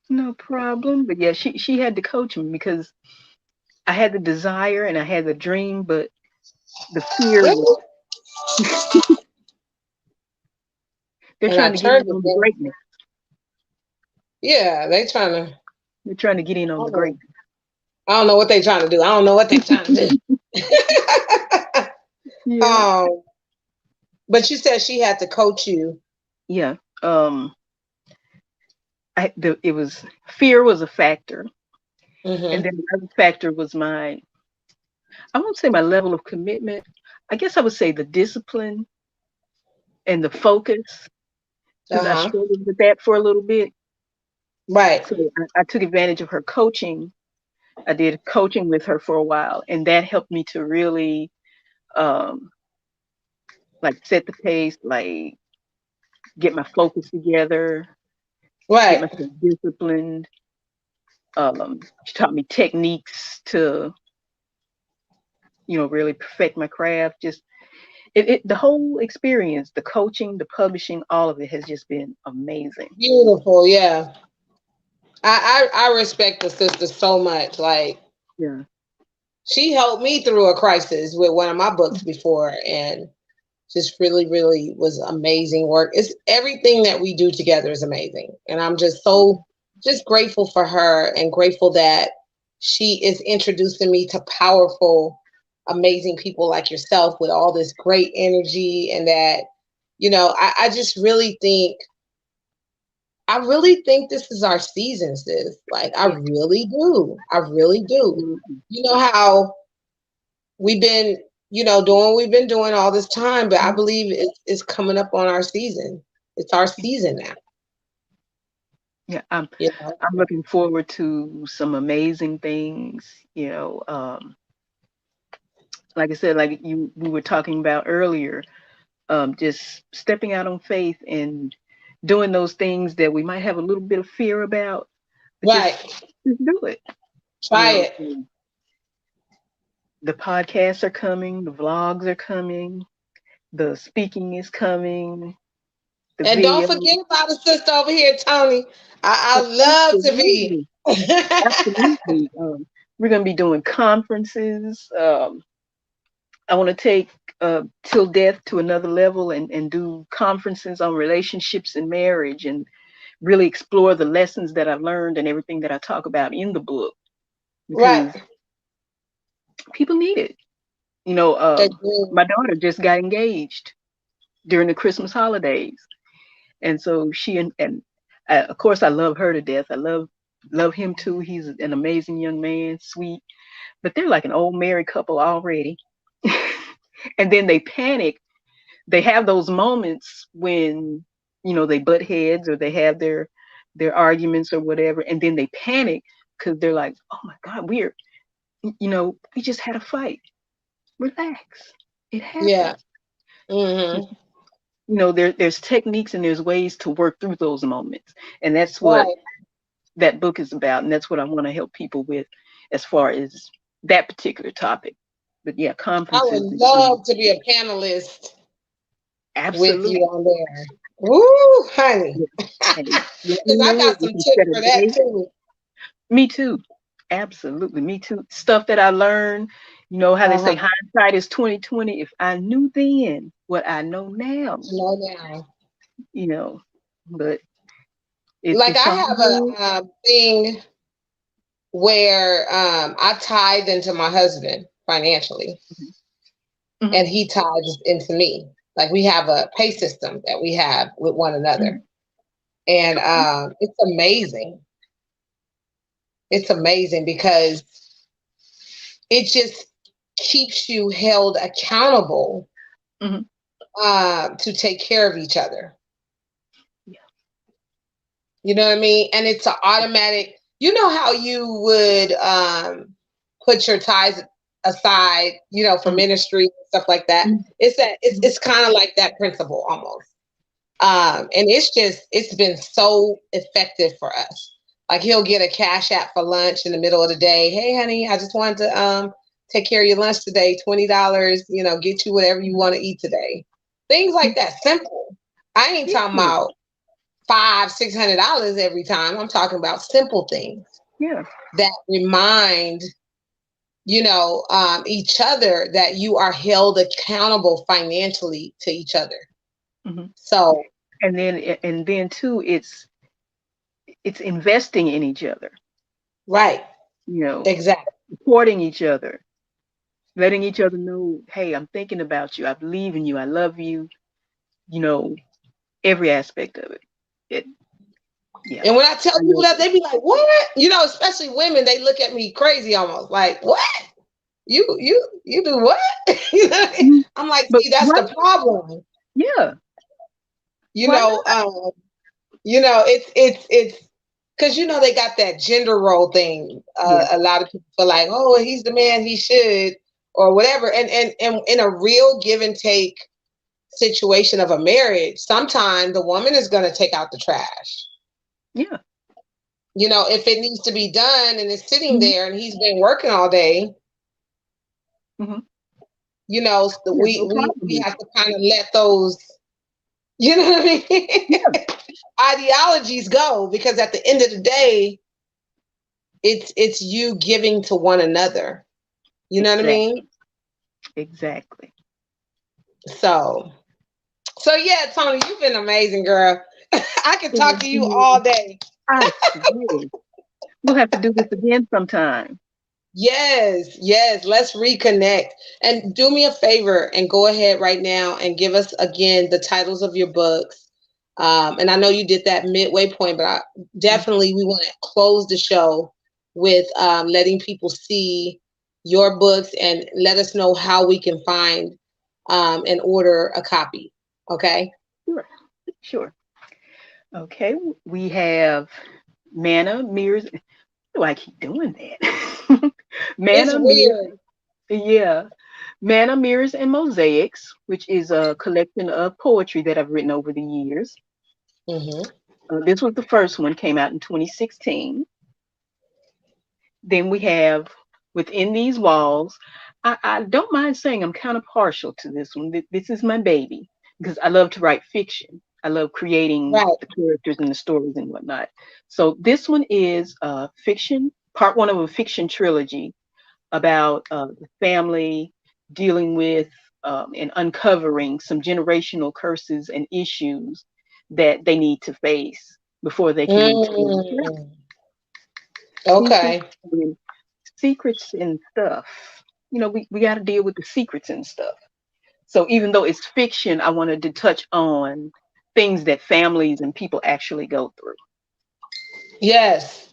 no problem. But yeah, she had to coach me because I had the desire and I had the dream, but the fear was Really? they're And I trying to get in turned it on the down. greatness. Yeah, they trying to. They're trying to get in I on the don't know. greatness. I don't know what they trying to do. I don't know what they trying to do. Yeah. um, but you said she had to coach you. Yeah. It was fear was a factor, and Hmm. then the other factor was I won't say my level of commitment. I guess I would say the discipline and the focus Uh because I huh. struggled with that for a little bit. Right. So I took advantage of her coaching. I did coaching with her for a while, and that helped me to really um, like set the pace, like get my focus together, get Right. myself disciplined. She taught me techniques to, really perfect my craft. Just the whole experience, the coaching, the publishing, all of it has just been amazing. Beautiful. Yeah. I respect the sister so much. Like Yeah. she helped me through a crisis with one of my books before, and just really, really was amazing work. It's everything that we do together is amazing, and I'm just so just grateful for her and grateful that she is introducing me to powerful, amazing people like yourself with all this great energy, and that I just really think. I really think this is our season, sis. Like, I Yeah. really do. I really do. Absolutely. You know how we've been, doing what we've been doing all this time, but I believe it's coming up on our season. It's our season now. Yeah, I'm You know, I'm looking forward to some amazing things. Like I said, like you we were talking about earlier, just stepping out on faith and doing those things that we might have a little bit of fear about, but right? just do it. Try it. So the podcasts are coming, the vlogs are coming, the speaking is coming, the And don't video. forget about the sister over here, Tony. I Oh, love to be. absolutely, absolutely. We're gonna be doing conferences. I want to take till death to another level and do conferences on relationships and marriage and really explore the lessons that I've learned and everything that I talk about in the book because Right. people need it. Agree. My daughter just got engaged during the Christmas holidays, and so she, of course, I love her to death. I love him too. He's an amazing young man, sweet, but they're like an old married couple already. And then they panic. They have those moments when they butt heads or they have their arguments or whatever, and then they panic because they're like, "Oh my God, we just had a fight. Relax, it Yeah. happens." Mm-hmm. There's techniques and there's ways to work through those moments, and that's what Right. that book is about, and that's what I want to help people with as far as that particular topic. But yeah, I would conferences is love to be a panelist with you absolutely. on there. Woo, honey. Yeah. And let me Because I know. got We some can tips set a for that date. too. Me too. Absolutely. Me too. Stuff that I learned, how they say Uh-huh. hindsight is 2020. If I knew then what I know now, I know now. you know, but Like it's I all have good. a thing where I tithe into my husband financially, Hmm. and he tithes into me. Like we have a pay system that we have with one another, Hmm. and it's amazing. It's amazing because it just keeps you held accountable Hmm. to take care of each other. Yeah. You know what I mean? And it's an automatic. You know how you would put your tithes aside, for Hmm. ministry and stuff like that. Hmm. It's kind of like that principle almost. And it's been so effective for us. Like he'll get a cash app for lunch in the middle of the day. Hey, honey, I just wanted to take care of your lunch today. $20. Get you whatever you want to eat today. Things like that. Simple. I ain't talking Yeah. about $500-$600 every time. I'm talking about simple things Yeah. that remind each other that you are held accountable financially to each other. Hmm. So And then too, it's investing in each other, right, you know, exactly. supporting each other, letting each other know, hey, I'm thinking about you. I believe in you. I love you. You know, every aspect of it. It, yeah. And when I tell I people know. that, they be like, "What?" Especially women, they look at me crazy almost like, "What? You do what?" Mhm. I'm like, But "See, that's why? the problem." Yeah. You Why know, not? it's because they got that gender role thing. Yeah. A lot of people feel like, "Oh, he's the man, he should," or whatever. And in a real give and take situation of a marriage, sometimes the woman is going to take out the trash. Yeah. If it needs to be done and it's sitting Hmm. there and he's been working all day, Hmm. Yeah. we No we problem we with have it. to kind of let those, you know what I Yeah. mean, ideologies go, because at the end of the day, it's you giving to one another. You know what I mean? Exactly. Exactly. So yeah, Tony, you've been amazing, girl. I could talk to you all Mhm. day. I swear. We'll have to do this again sometime. Yes, yes. Let's reconnect. And do me a favor and go ahead right now and give us again the titles of your books. And I know you did that midway point, but definitely we want to close the show with letting people see your books and let us know how we can find and order a copy. Okay. Sure. Sure. Okay. We have. Manna, mirrors. Do I keep doing that? It's Manna, mirrors. weird. Yeah. Manna, mirrors, and mosaics, which is a collection of poetry that I've written over the years. Hmm. This was the first one, came out in 2016. Then we have Within These Walls. I don't mind saying I'm kind of partial to this one. This is my baby because I love to write fiction. I love creating Right. the characters and the stories and whatnot. So this one is fiction, part one of a fiction trilogy about the family dealing with and uncovering some generational curses and issues that they need to face before they can move to the next level. Mm. Secrets Okay. and secrets and stuff. We got to deal with the secrets and stuff. So even though it's fiction, I wanted to touch on things that families and people actually go through. Yes.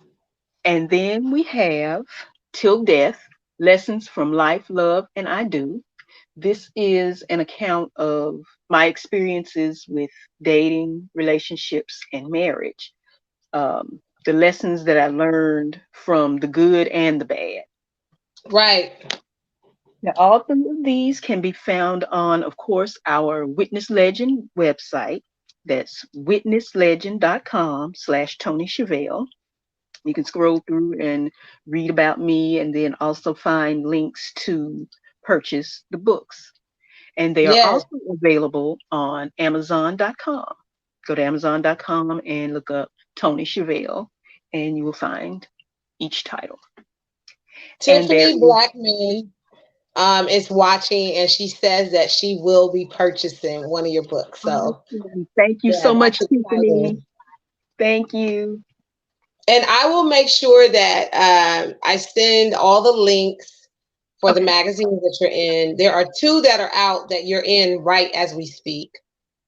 And then we have Till Death, Lessons from Life, Love, and I Do. This is an account of my experiences with dating, relationships, and marriage. The lessons that I learned from the good and the bad. Right. Now, all three of these can be found on, of course, our Witness Legend website. That's witnesslegend.com/Toni Chevelle. You can scroll through and read about me and then also find links to purchase the books. And they are Yes. also available on Amazon.com. Go to Amazon.com and look up Toni Chevelle, and you will find each title. And there Tiffany is, Blackman is watching, and she says that she will be purchasing one of your books. So awesome. Thank you yeah, so much, that's Tiffany. exciting. Thank you. And I will make sure that I send all the links for the Okay. magazines that you're in. There are two that are out that you're in right as we speak.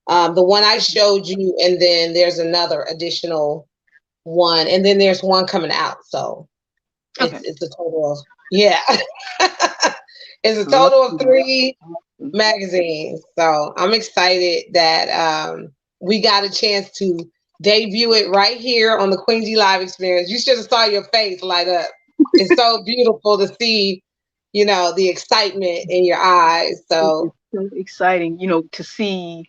The one I showed you, and then there's another additional one, and then there's one coming out. So Okay. it's a total of, yeah, it's a total of Awesome. three Awesome. magazines. So I'm excited that we got a chance to debut it right here on the Queensy Live Experience. You should have saw your face light up. It's so beautiful to see, the excitement in your eyes. It is So so exciting, to see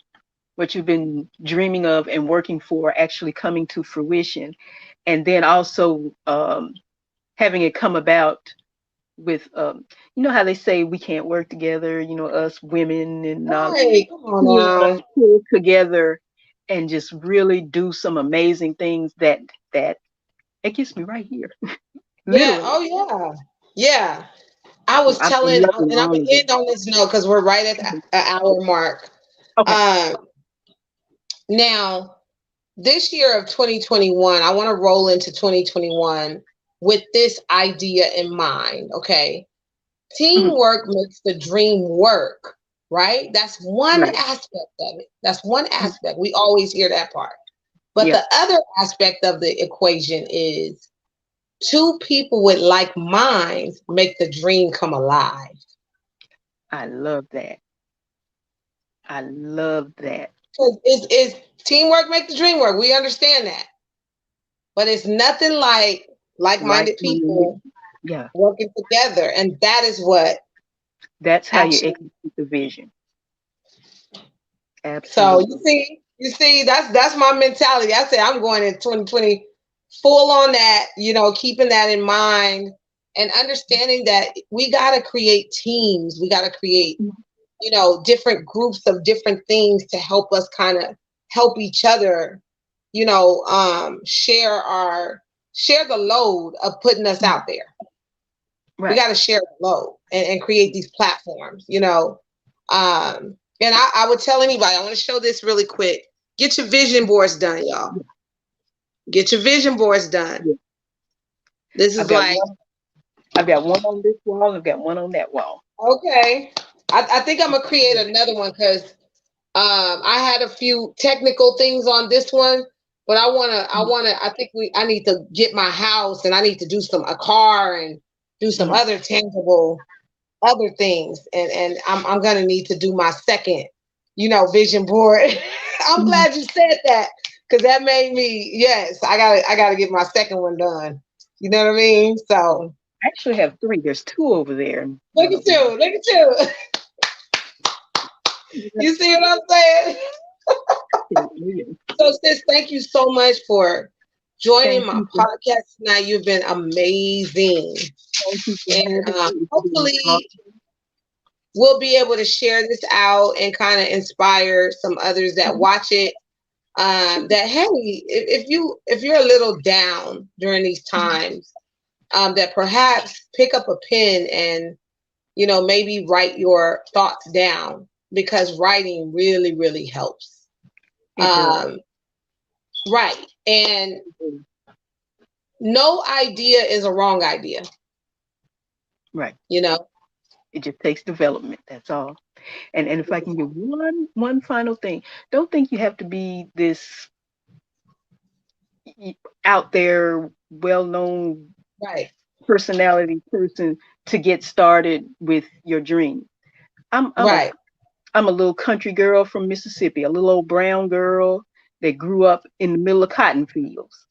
what you've been dreaming of and working for actually coming to fruition. And then also having it come about with, how they say we can't work together, us women and right, come on seeing us now. pull together and just really do some amazing things that it gets me right here, Yeah, literally. oh yeah. Yeah. I So was I'm telling, loving and I'm all gonna of it. end on this note because we're right at the Mhm. hour mark. Okay. Um, Now, this year of 2021, I want to roll into 2021 with this idea in mind. Okay, Mhm. teamwork makes the dream work. Right? That's one Right. aspect of it. That's one Mhm. aspect. We always hear that part. But Yeah, the other aspect of the equation is two people with like minds make the dream come alive. I love that. I love that. Because it's teamwork make the dream work. We understand that. But it's nothing like Like like-minded minded. people Yeah, working together. And that is what that's how you actually, execute the vision. so Absolutely. you see, that's my mentality. I say I'm going in 2020 full on that, keeping that in mind and understanding that we gotta create teams. We gotta create, different groups of different things to help us kind of help each other, share the load of putting us Mhm. out there. We Right. got to share the load and create these platforms. And I would tell anybody, I want to show this really quick. Get your vision boards done, y'all. Yeah. Get your vision boards done. Yeah. This I've is got like, one. I've got one on this wall. I've got one on that wall. okay. I think I'm gonna create another one because I had a few technical things on this one, but Mhm. I think I need to get my house and I need to do a car and do some Mhm. other tangible other things, and I'm gonna need to do my second, vision board. I'm Mhm. glad you said that Cause that made me, yes, I gotta get my second one done. You know what I mean? So I actually have three. There's two over there, and look one at over here. you, look at you. You see what I'm saying? Yeah. So sis, thank you so much for joining Thank my you for podcast tonight. You've been amazing. thank you for And having me. It's been hopefully awesome. we'll be able to share this out and kind of inspire some others that Mhm. watch it. That hey, if you're a little down during these Mhm. times, that perhaps pick up a pen and maybe write your thoughts down because writing really really helps. It does. Um, right, and It does. no idea is a wrong idea. Right. You know, It just takes development. That's all. And if I can give one final thing, don't think you have to be this out there, well known right, personality person to get started with your dream. I'm I'm a right. I'm a little country girl from Mississippi, a little old brown girl that grew up in the middle of cotton fields.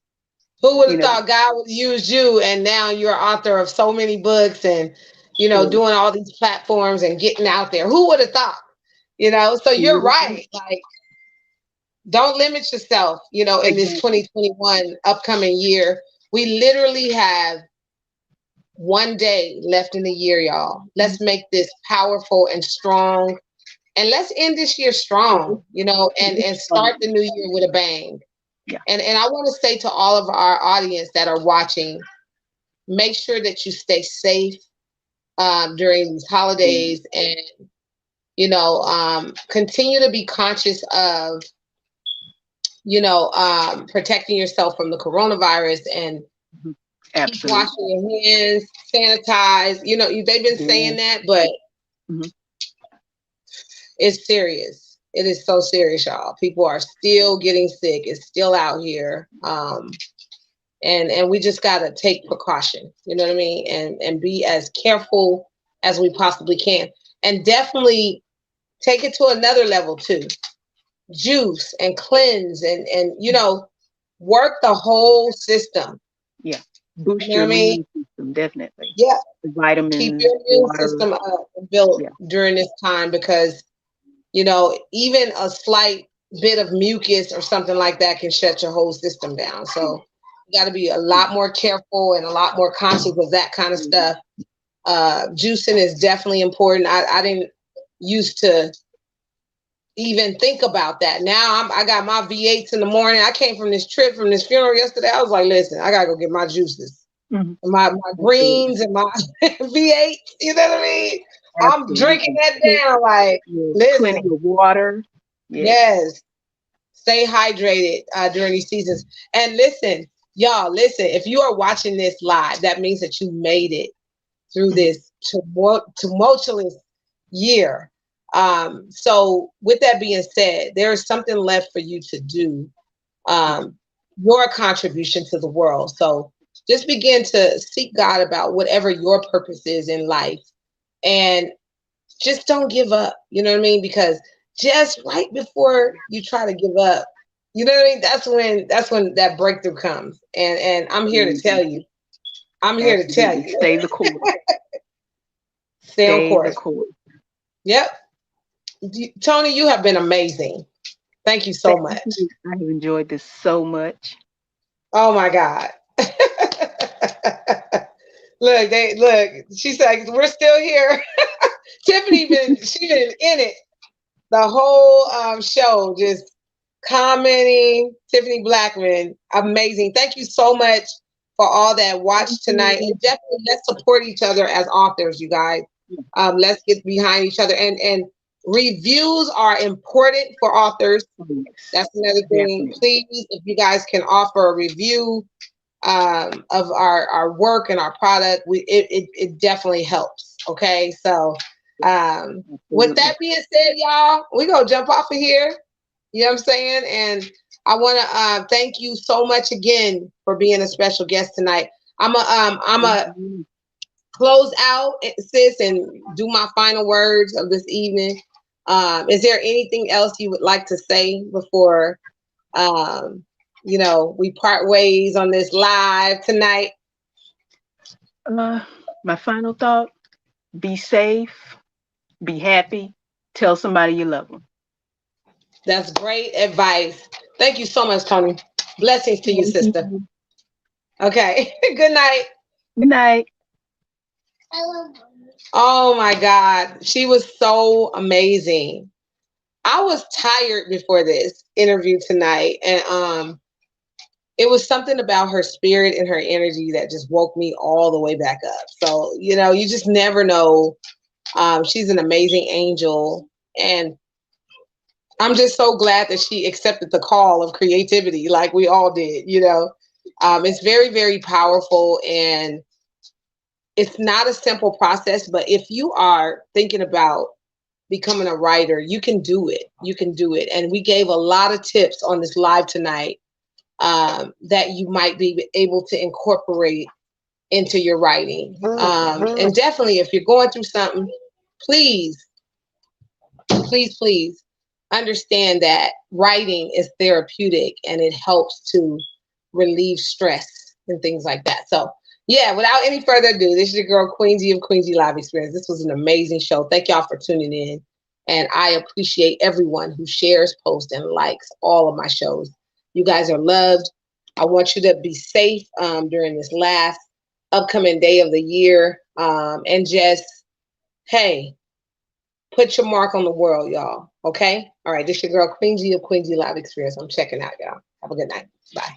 Who would You have know, thought God would use you and now you're author of so many books and so doing all these platforms and getting out there. Who would have thought? So you're right. Like don't limit yourself, in this exactly. 2021 upcoming year. We literally have one day left in the year, y'all. Let's make this powerful and strong. And let's end this year strong, and start the new year with a bang. Yeah. And I want to say to all of our audience that are watching, make sure that you stay safe during these holidays and, continue to be conscious of, protecting yourself from the coronavirus and Mhm. keep washing Absolutely. your hands, sanitize. They've been saying Yeah. that, but Mhm. it's serious. It is so serious, y'all. People are still getting sick. It's still out here. And we just gotta take precaution, you know what I mean, and be as careful as we possibly can, and definitely take it to another level too. Juice and cleanse and work the whole system. Yeah. You Boost know your what I mean? immune system, definitely. Yeah, The keep vitamins, your immune water. system up and built Yeah. during this time because even a slight bit of mucus or something like that can shut your whole system down. So you got to be a lot more careful and a lot more conscious of that kind of stuff. Juicing is definitely important. I didn't used to even think about that. Now I got my V8s in the morning. I came from this trip from this funeral yesterday. I was like, listen, I gotta go get my juices, Mhm. my Absolutely. greens and my V8. You know what I mean? I'm drinking Absolutely. that down. Like, Yes. Plenty listen, of water. Yes. yes, stay hydrated during these seasons. And listen, y'all, listen. If you are watching this live, that means that you made it through Mhm. this tumultuous year. So, with that being said, there is something left for you to do, Yes. um, your contribution to the world. So, just begin to seek God about whatever your purpose is in life and just don't give up. You know what I mean? Because just right before you try to give up, you know what I mean? That's when that breakthrough comes. And I'm here to tell Mhm. you. I'm here to tell Absolutely. you. Stay the course. Stay on Stay the course. course. Yep. Tony, you have been amazing. Thank you so Thank much. you. I have enjoyed this so much. Oh my God. Look. She's like, we're still here. Tiffany she been in it the whole show, just commenting. Tiffany Blackman, amazing. Thank you so much for all that Thank watch tonight, you. and definitely let's support each other as authors, you guys. Let's get behind each other, and reviews are important for authors. Oh, yes. That's another thing. Definitely. Please, if you guys can offer a review of our work and our product, it definitely helps. Okay, so with that Absolutely. being said, y'all, we gonna jump off of here. You know what I'm saying? And I want to thank you so much again for being a special guest tonight. I'm a Mhm. close out, sis, and do my final words of this evening. Is there anything else you would like to say before we part ways on this live tonight? My final thought: be safe, be happy, tell somebody you love them. That's great advice. Thank you so much, Tony. Blessings to you, Thank sister. you. Okay. Good night. Good night. Oh my God. She was so amazing. I was tired before this interview tonight, and it was something about her spirit and her energy that just woke me all the way back up. So, you just never know. She's an amazing angel, and I'm just so glad that she accepted the call of creativity like we all did. It's very, very powerful, and it's not a simple process, but if you are thinking about becoming a writer, you can do it. You can do it. And we gave a lot of tips on this live tonight, that you might be able to incorporate into your writing. And definitely, if you're going through something, please, please, please understand that writing is therapeutic and it helps to relieve stress and things like that. So, yeah, without any further ado, this is your girl Queensy of Queensy Live Experience. This was an amazing show. Thank y'all for tuning in. And I appreciate everyone who shares, posts, and likes all of my shows. You guys are loved. I want you to be safe during this last upcoming day of the year. And just, hey, put your mark on the world, y'all. Okay? All right. This your girl, Queen G of Queen G Live Experience. I'm checking out, y'all. Have a good night. Bye.